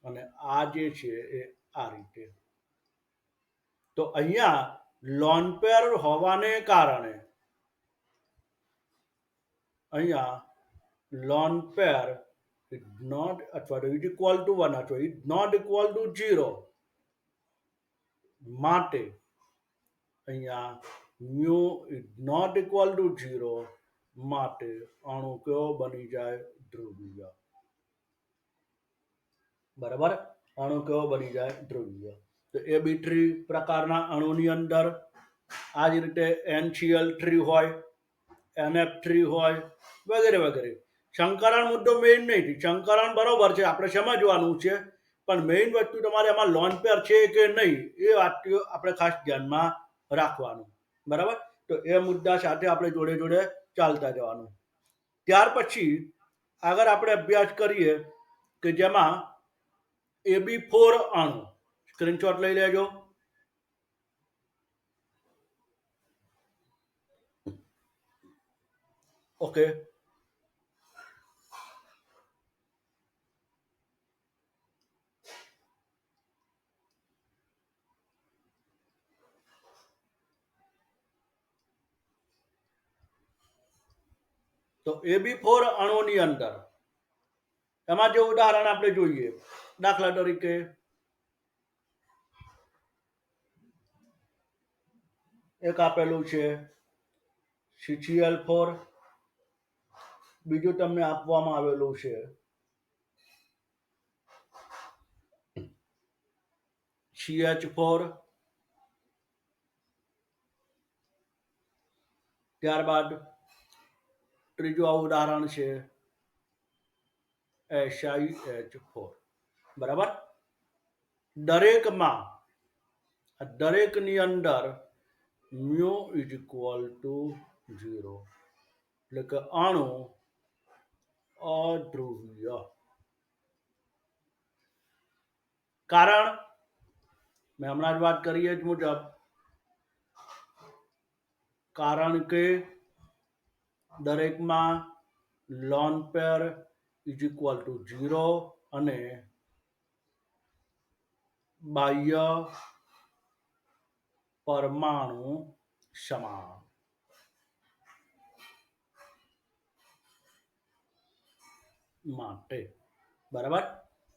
અને આ જે છે એ આ રીતે. તો અહીંયા લોન પેર હોવાને કારણે અહીંયા લોન પેર is not અથવા is equal to 1 અથવા is not equal to 0 માટે અહીંયા mu is not equal to 0 માટે અણુ કયો બની જાય? ધ્રુવીય. બરાબર. અણુ કયો બની જાય? ધ્રુવીય. તો AB3 પ્રકારના અણુની અંદર આ જ રીતે NCl3 હોય, NF3 હોય વગેરે વગેરે. સંકરણ મુદ્દો મેઇન નહીં. સંકરણ બરોબર છે, આપણે સમજવાનું છે, પણ મેઇન વસ્તુ તમારે એમાં લોન પેર છે કે નહીં એ વાત આપણે ખાસ ધ્યાનમાં રાખવાનું. બરાબર. તો એ મુદ્દા સાથે આપણે જોડે જોડે ચાલતા જવાનું. ત્યાર પછી આગળ આપણે અભ્યાસ કરીએ કે જેમાં AB4 અણુ. સ્ક્રીનશોટ લઈ લેજો. ઓકે. તો AB4 અણુની અંદર એમાં જે ઉદાહરણ આપણે જોઈએ, દાખલા તરીકે એક આપેલું છે CCl4, બીજું તમને આપવામાં આવેલું છે CH4, ત્યારબાદ ત્રીજું આ ઉદાહરણ છે SiH4. બરાબર. દરેકની અંદર mu ઇઝ ઇક્વલ ટુ 0, એટલે કે અણુ અધ્રુવીય. કારણ મેં હમણાં જ વાત કરી એ જ મુજબ, કારણ કે દરેકમાં loan pair is equal to 0 અને બાહ્ય પરમાણુ સમાન. માટે બરાબર,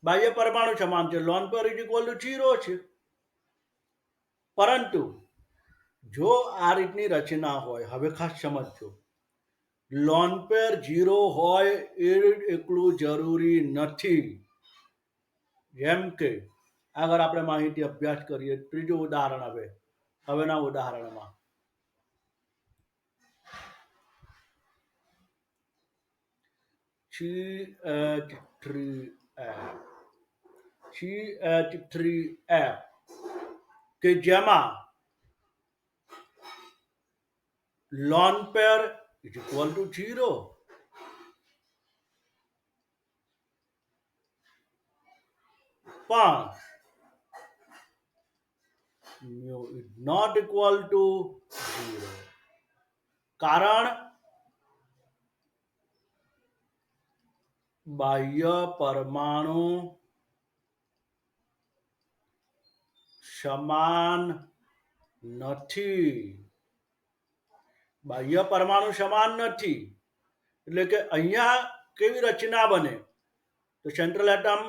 બાહ્ય પરમાણુ સમાન છે, loan pair is equal to 0 છે. પરંતુ જો આ રીતની રચના હોય, હવે ખાસ સમજજો, લોન પેર 0 હોય એ એટલું જરૂરી નથી. જેમ કે આગળ આપણે માહિતી અભ્યાસ કરીએ. ત્રીજું ઉદાહરણ હવેના ઉદાહરણમાં CH3F કે જેમાં loan pair is equal to 0, પણ mu is not equal to 0. કારણ બાહ્ય પરમાણુ સમાન નથી. બાહ્ય પરમાણુ સમાન નથી એટલે કે અહીંયા કેવી રચના બને? તો સેન્ટ્રલ એટમ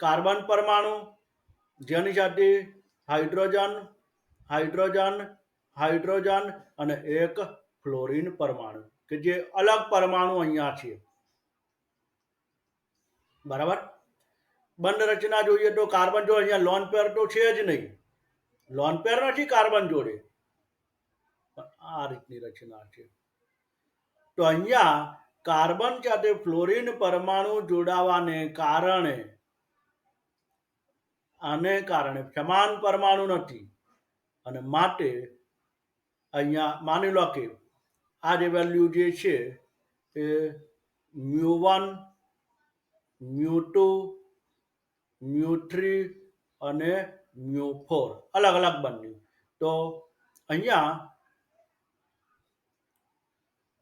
કાર્બન પરમાણુ, જેની સાથે હાઇડ્રોજન હાઇડ્રોજન હાઇડ્રોજન અને એક ફ્લોરિન પરમાણુ, કે જે અલગ પરમાણુ અહીંયા છે. બરાબર. બંધ રચના જોઈએ તો કાર્બન જો અહીંયા લોન પેર તો છે જ નહીં, લોન પેર નથી કાર્બન જોડે, આ રીતની રચના છે. તો અહીંયા કાર્બન સાથે ફ્લોરિન પરમાણુ જોડાવાને કારણે સમાન પરમાણુ નથી, અને માટે અહીંયા માની લો કે આ જે વેલ્યુ જે છે એ mu1 mu2 mu3 અને mu4 અલગ અલગ બન્યું. તો અહીંયા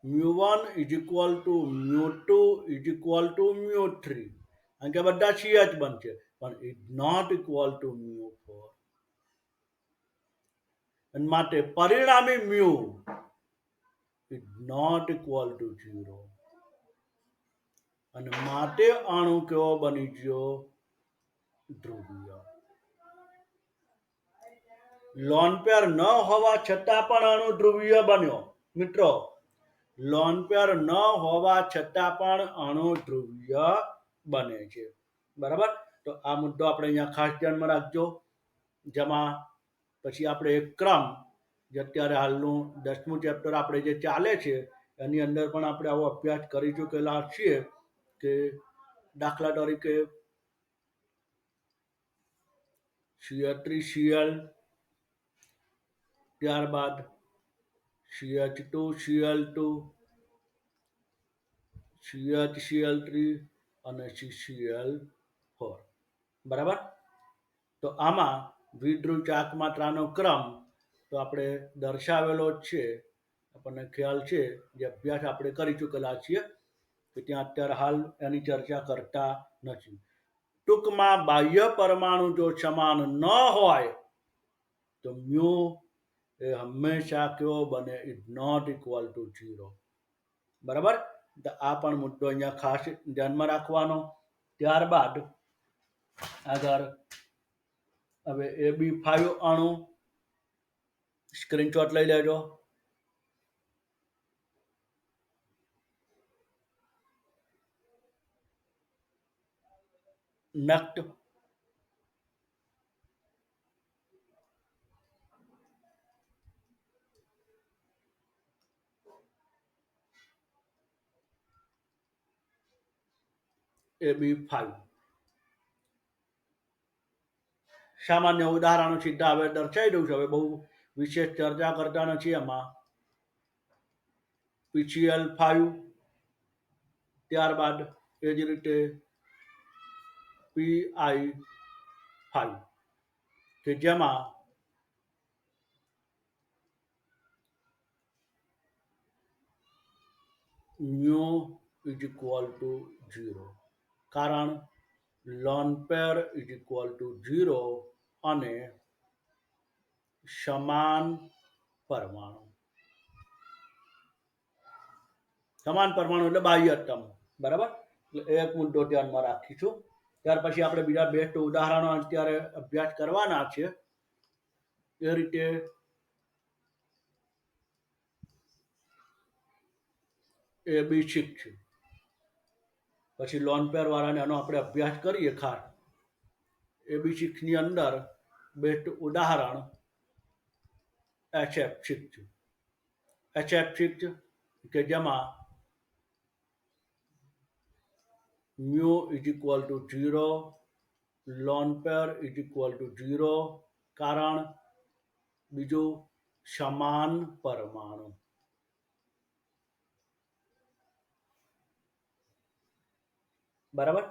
mu1 is equal to mu2 is equal to mu3, કારણ કે બધા CH બનશે, પણ it not equal two mu4, અને માટે પરિણામી mu is not equal to 0, અને માટે અણુ કેવો બની ગયો? ધ્રુવીય. લોન પેર ન હોવા છતાં પણ અણુ ધ્રુવીય બન્યો. મિત્રો, લોન પેર ન હોવા છતાં પણ અણુ ધ્રુવીય બને છે. બરાબર. તો આ મુદ્દો આપણે અહીંયા ખાસ ધ્યાનમાં રાખજો. જેમાં પછી આપણે એક ક્રમ, જે અત્યારે હાલનું 10મું ચેપ્ટર આપણે જે ચાલે છે એની અંદર પણ આપણે આવો અભ્યાસ કરી ચૂકેલા છીએ. કે દાખલા તરીકે CH3Cl, ત્યારબાદ CH2Cl2, CHCl3 અને CCl4. બરાબર. તો આમાં દ્વિધ્રુવ ચાક માત્રાનો ક્રમ તો આપણે દર્શાવેલો જ છે, આપણને ખ્યાલ છે, જે અભ્યાસ આપણે કરી ચૂકેલા છીએ, કે ત્યાં અત્યારે હાલ એની ચર્ચા કરતા નથી. ટૂંકમાં બાહ્ય પરમાણુ જો સમાન ન હોય તો મ્યુ એ હંમેશા કેવો બને? Is not equal to 0. બરાબર. તો આ પણ મુદ્દો અહીંયા ખાસ ધ્યાનમાં રાખવાનો. ત્યારબાદ આગળ હવે AB5 અણુ, સ્ક્રીનશોટ લઈ લેજો. નેક્સ્ટ AB5 સામાન્ય ઉદાહરણો સીધા હવે દર્શાવી દઉં છું. હવે બહુ વિશેષ ચર્ચા કરતા નથી એમાં. PCl5 ત્યારબાદ એ જ રીતે PI5 કે જેમાં mu is equal to 0 કારણ lone pair is equal to 0 અને સમાન પરમાણુ. સમાન પરમાણુ એટલે બાહ્યતમ. બરાબર, એટલે એક મુદ્દો ધ્યાનમાં રાખીશું. ત્યાર પછી આપણે બીજા બેસ્ટ ઉદાહરણો અત્યારે અભ્યાસ કરવાના છે. એ રીતે AB6 છે. પછી લોન પેર વાળાને એનો આપણે અભ્યાસ કરીએ ખાસ. AB6 ની અંદર બેસ્ટ ઉદાહરણ HF6 છે. HF6 કે જેમાં mu is equal to 0, lone pair is equal to 0 કારણ બીજું સમાન પરમાણુ. બરાબર,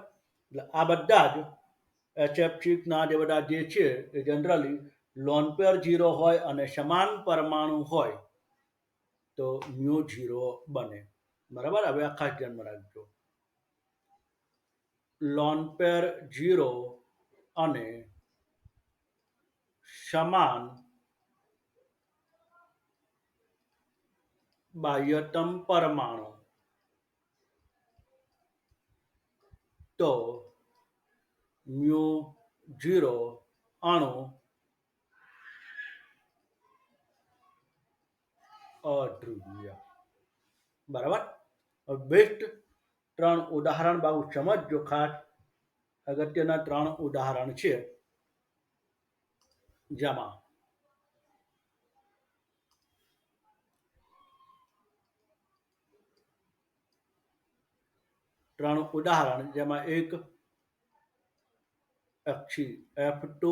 એટલે આ બધા જ HF6 ના જે બધા જે છે એ જનરલી લોન પેર 0 હોય અને સમાન પરમાણુ હોય તો mu 0 બને. બરાબર, હવે આ ખાસ ધ્યાનમાં રાખજો. લોન પેર 0 અને સમાન બાહ્યતમ પરમાણુ તો mu 0 અણુ અધ્રુવીય. બરાબર, બેસ્ટ 3 ઉદાહરણ બહુ સમજજો. ખાસ અગત્યના 3 ઉદાહરણ છે જેમાં 3 ઉદાહરણ જેમાં એક F2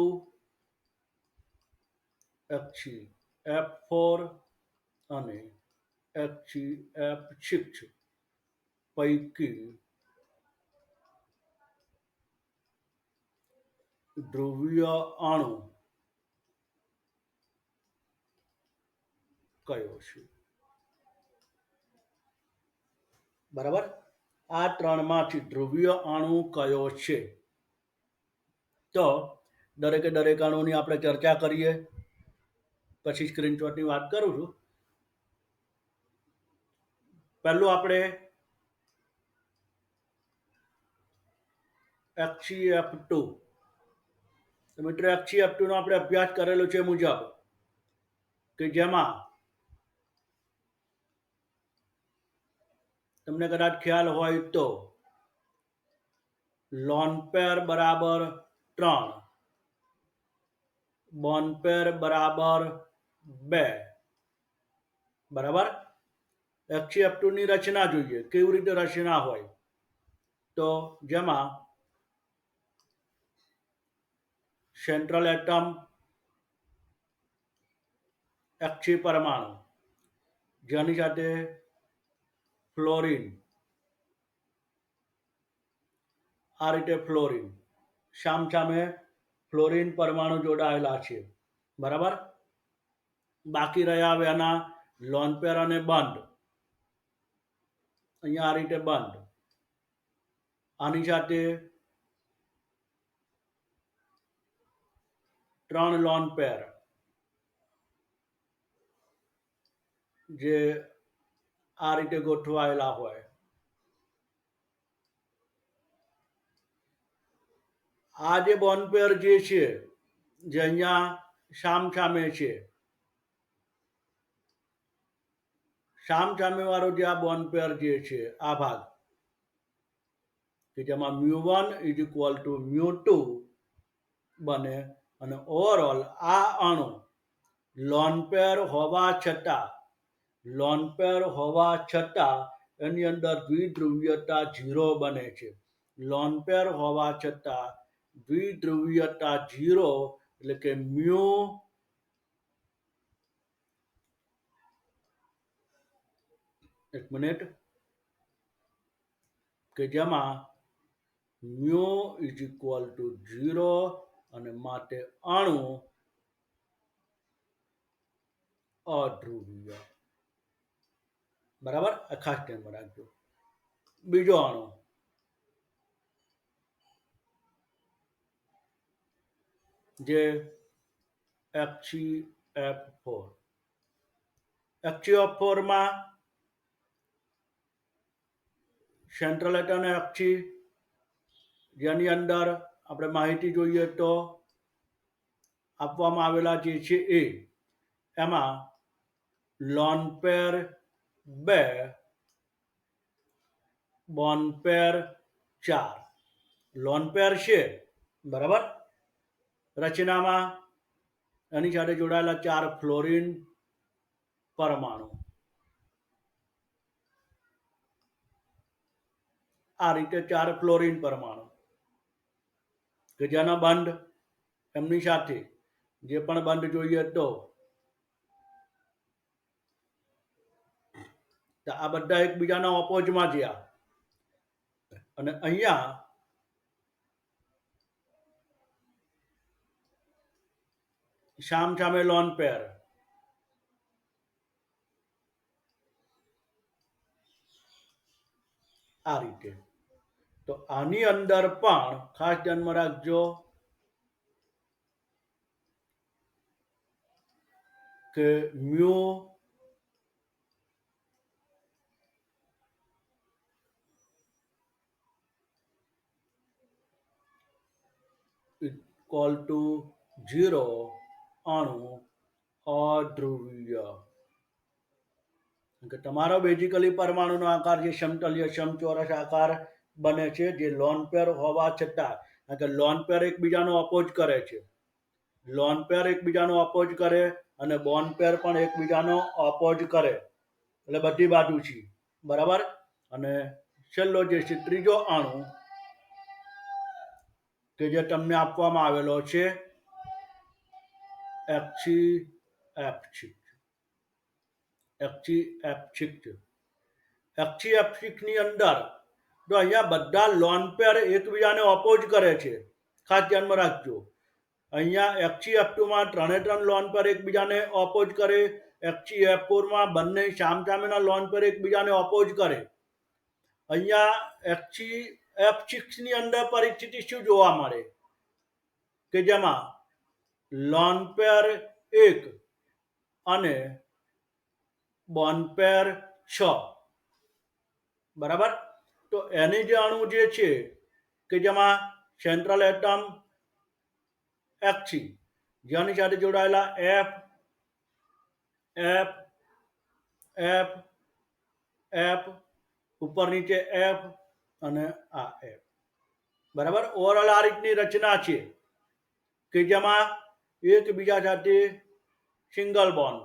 F4 અને F6 પૈકી ધ્રુવીય અણુ કયો છે. બરાબર, આ 3 માંથી ધ્રુવીય અણુ કયો છે. તો દરેકે દરેક અણુની આપણે ચર્ચા કરીએ, પછી સ્ક્રીનશોટની વાત કરું છું. પહેલું આપણે HCF2. તો મિત્રો HCF2 નો આપણે અભ્યાસ કરેલો છે મુજબ કે જેમાં તમને કદાચ ખ્યાલ હોય તો લોન પેર બરાબર 3, બોન પેર બરાબર 2. બરાબર, HCF2 ની રચના જોઈએ કેવી રીતે રચના હોય. તો જેમાં સેન્ટ્રલ એટમ H પરમાણુ જેની સાથે ફ્લોરિન, આ રીતે ફ્લોરિન સામસામે ફ્લોરિન પરમાણુ જોડાયેલા છે. બરાબર, બાકી રહ્યા હવે એના લોન પેર અને બંધ. અહીંયા આ રીતે બંધ. આની સાથે 3 લોન પેર જે આ રીતે ગોઠવાયેલા હોય. આ જે બોન્ડ પેર જે છે જે અહીંયા સામસામે છે સામે વાળો જે આ બોન્ડ પેર જે છે આ ભાગ કે જેમાં μ1 ઇઝ ઇક્વલ ટુ μ2 બને અને ઓવરઓલ આ અણુ લોન પેર હોવા છતાં એની અંદર દ્વિધ્રુવીયતા 0 બને છે. લોન પેર હોવા છતાં દ્વિધ્રુવીયતા 0 એટલે કે મ્યુ એક મિનિટ કે જેમાં મ્યુ ઇઝ ઇક્વલ ટુ 0 અને માટે અણુ અધ્રુવીય. બરાબર, આ ખાસ ધ્યાનમાં રાખજો. બીજો અણુ જે HCF4 HCF4 માં સેન્ટ્રલ એટમ HC જેની અંદર આપણે માહિતી જોઈએ તો આપવામાં આવેલા જે છે એ એમાં લોન પેર 2 બોન પેર 4 લોન પેર છે બરાબર રચનામાં એની સાથે જોડાયેલા 4 ફ્લોરિન પરમાણુ આ રીતે 4 ફ્લોરિન પરમાણુ કે જેના બંધ એમની સાથે જે પણ બંધ જોઈએ તો આ બધા એકબીજાના ઓપોઝમાં ગયા અને અહીંયા સામે લોન પેર આ રીતે. તો આની અંદર પણ ખાસ ધ્યાનમાં રાખજો કે મ્યુ ઇક્વલ ટુ 0 અણુ અધ્રુવીય. કે તમારો બેઝિકલી પરમાણુનો આકાર જે સમતલીય સમચોરસ આકાર બને છે જે લોન પેર હોવા છતાં કારણ કે લોન પેર એકબીજાનો અપોઝ કરે છે લોન પેર એકબીજાનો અપોઝ કરે અને બોન પેર પણ એકબીજાનો અપોઝ કરે એટલે બધી બાજુ છે બરાબર. અને છેલ્લો જે છે ત્રીજો અણુ કે જે તમને આપવામાં આવેલો છે HCF6 ની અંદર તો અહીંયા બધા લોન પેર એકબીજાને અપોઝ કરે છે ખાસ ધ્યાનમાં રાખજો. અહીંયા HCF2 માં 3 લોન પેર એકબીજાને અપોઝ કરે HCF4 માં બંને સામેના લોન પેર એકબીજાને અપોઝ કરે. અહીંયા HCF6 ની અંદર પરિસ્થિતિ શું જોવા મળે કે જેમાં લોન પેર 1 અને બોન પેર 6 બરાબર. તો એની જે અણુ જે છે કે જેમાં સેન્ટ્રલ એટમ HC જેની સાથે જોડાયેલા F F F F ઉપર નીચે F અને આ F બરાબર. ઓવરઓલ આ રીતની રચના છે કે જેમાં એકબીજા સાથે સિંગલ બોન્ડ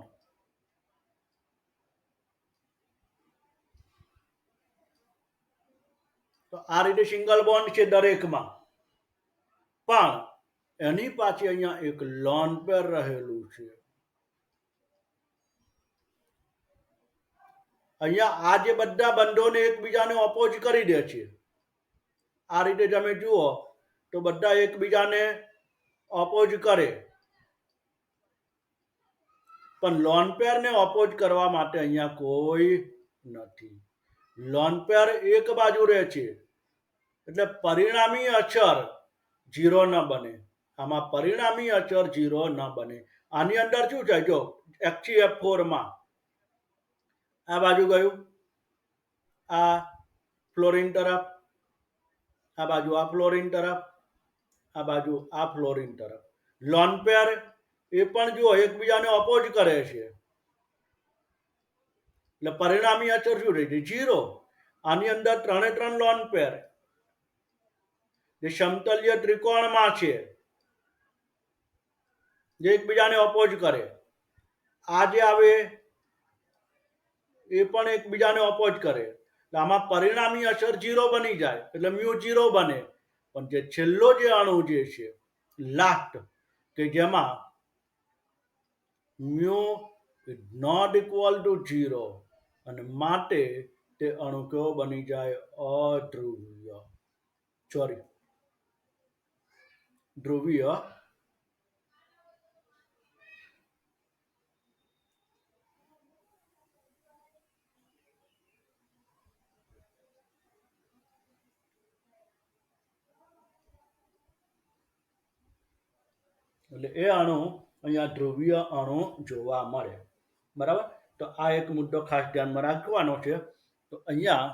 તો આ રીતે સિંગલ બોન્ડ છે દરેકમાં પણ એની પાછી અહીંયા એક લોન પેર રહેલું છે. અહીંયા આ જે બધા બંધોને એકબીજાને અપોઝ કરી દે છે આ રીતે તમે જુઓ તો બધા એકબીજાને અપોઝ કરે પણ લોન પેરને અપોઝ કરવા માટે અહીંયા કોઈ નથી. લોન પેર એક બાજુ રહે છે એટલે પરિણામી અચર 0 ન બને. આમાં પરિણામી અચર 0 ન બને. આની અંદર શું છે જો HCF4 માં આ બાજુ ગયું આ ફ્લોરિન તરફ આ બાજુ આ ફ્લોરિન તરફ આ બાજુ આ ફ્લોરિન તરફ લોન પેર એ પણ જુઓ એકબીજાને અપોઝ કરે છે એટલે પરિણામી અચળ શું રહે છે? 0. આની અંદર 3 લોન પેર જે સમતલ્ય ત્રિકોણમાં છે, જે એકબીજાને ઓપોઝ કરે, આ જે આવે એ પણ એકબીજાને ઓપોઝ કરે, એટલે આમાં પરિણામી અસર 0 બની જાય, એટલે મ્યુ 0 બને. પણ જે છેલ્લો જે અણુ જે છે લાસ્ટ, કે જેમાં મ્યુ નોટ ઇક્વલ ટુ 0, અને માટે તે અણુ કેવો બની જાય? અધ્રુવીય, સોરી ધ્રુવીય. એટલે એ અણુ અહીંયા ધ્રુવીય અણુ જોવા મળે. બરાબર. તો આ એક મુદ્દો ખાસ ધ્યાનમાં રાખવાનો છે. તો અહીંયા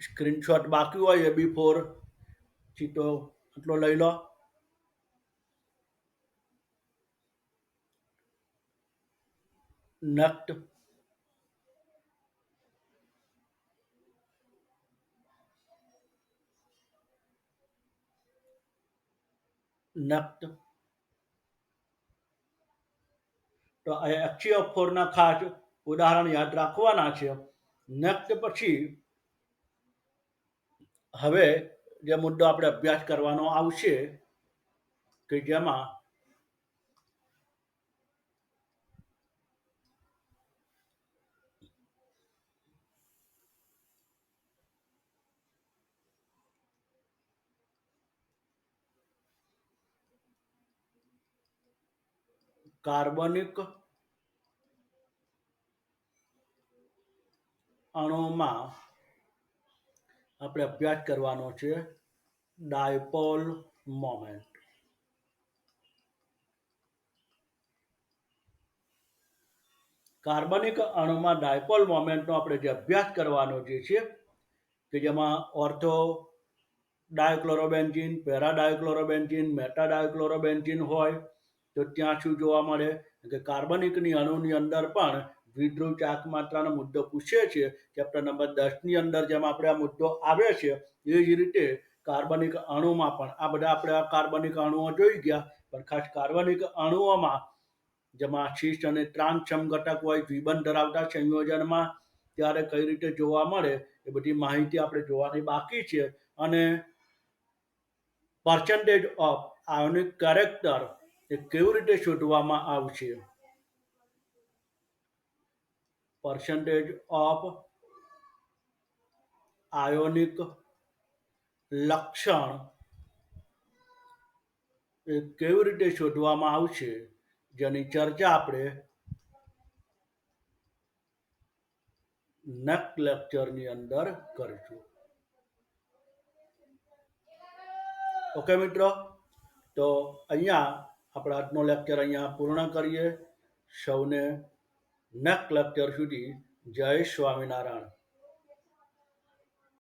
સ્ક્રીનશોટ બાકી હોય એ બી4 ચીતો એટલો લઈ લો. નક્ત નક્ત તો આ HCl4 ના ખાસ ઉદાહરણ યાદ રાખવાના છે. નક્ત પછી હવે જે મુદ્દો આપણે અભ્યાસ કરવાનો આવશે, કે જેમાં કાર્બનિક અણુમાં આપણે અભ્યાસ કરવાનો છે ડાયપોલ મોમેન્ટ. કાર્બનિક અણુમાં ડાયપોલ મોમેન્ટનો આપણે જે અભ્યાસ કરવાનો જે છે, કે જેમાં ઓર્થો ડાયક્લોરોબેન્ઝીન, પેરા ડાયક્લોરોબેન્ઝીન, મેટા ડાયક્લોરોબેન્ઝીન હોય, તો ત્યાં શું જોવા મળે કે કાર્બનિકની અણુની અંદર પણ દ્વિધ્રુવ ચાક માત્રાનો મુદ્દો પૂછે છે. ચેપ્ટર નંબર 10ની અંદર જેમ આપણે આ મુદ્દો આવે છે, એ જ રીતે કાર્બનિક અણુમાં પણ આ બધા આપણે આ કાર્બનિક અણુઓ જોઈ ગયા. પણ ખાસ કાર્બનિક અણુઓમાં જેમાં શીશ અને ત્રાંસ સમઘટક હોય દ્વિબંધ ધરાવતા સંયોજનમાં, ત્યારે કઈ રીતે જોવા મળે એ બધી માહિતી આપણે જોવાની બાકી છે. અને પર્સન્ટેજ ઓફ આયોનિક કેરેક્ટર એ કેવી રીતે શોધવામાં આવશે? પર્સન્ટેજ ઓફ આયોનિક લક્ષણ એ કેવી રીતે શોધવામાં આવશે, જેની ચર્ચા આપણે નેક્સ્ટ લેક્ચરની અંદર કરીશું. ઓકે મિત્રો, તો અહીંયા આપણે આજનો લેક્ચર અહીંયા પૂર્ણ કરીએ. સૌને નેક્સ્ટ લેક્ચર સુધી જય સ્વામિનારાયણ.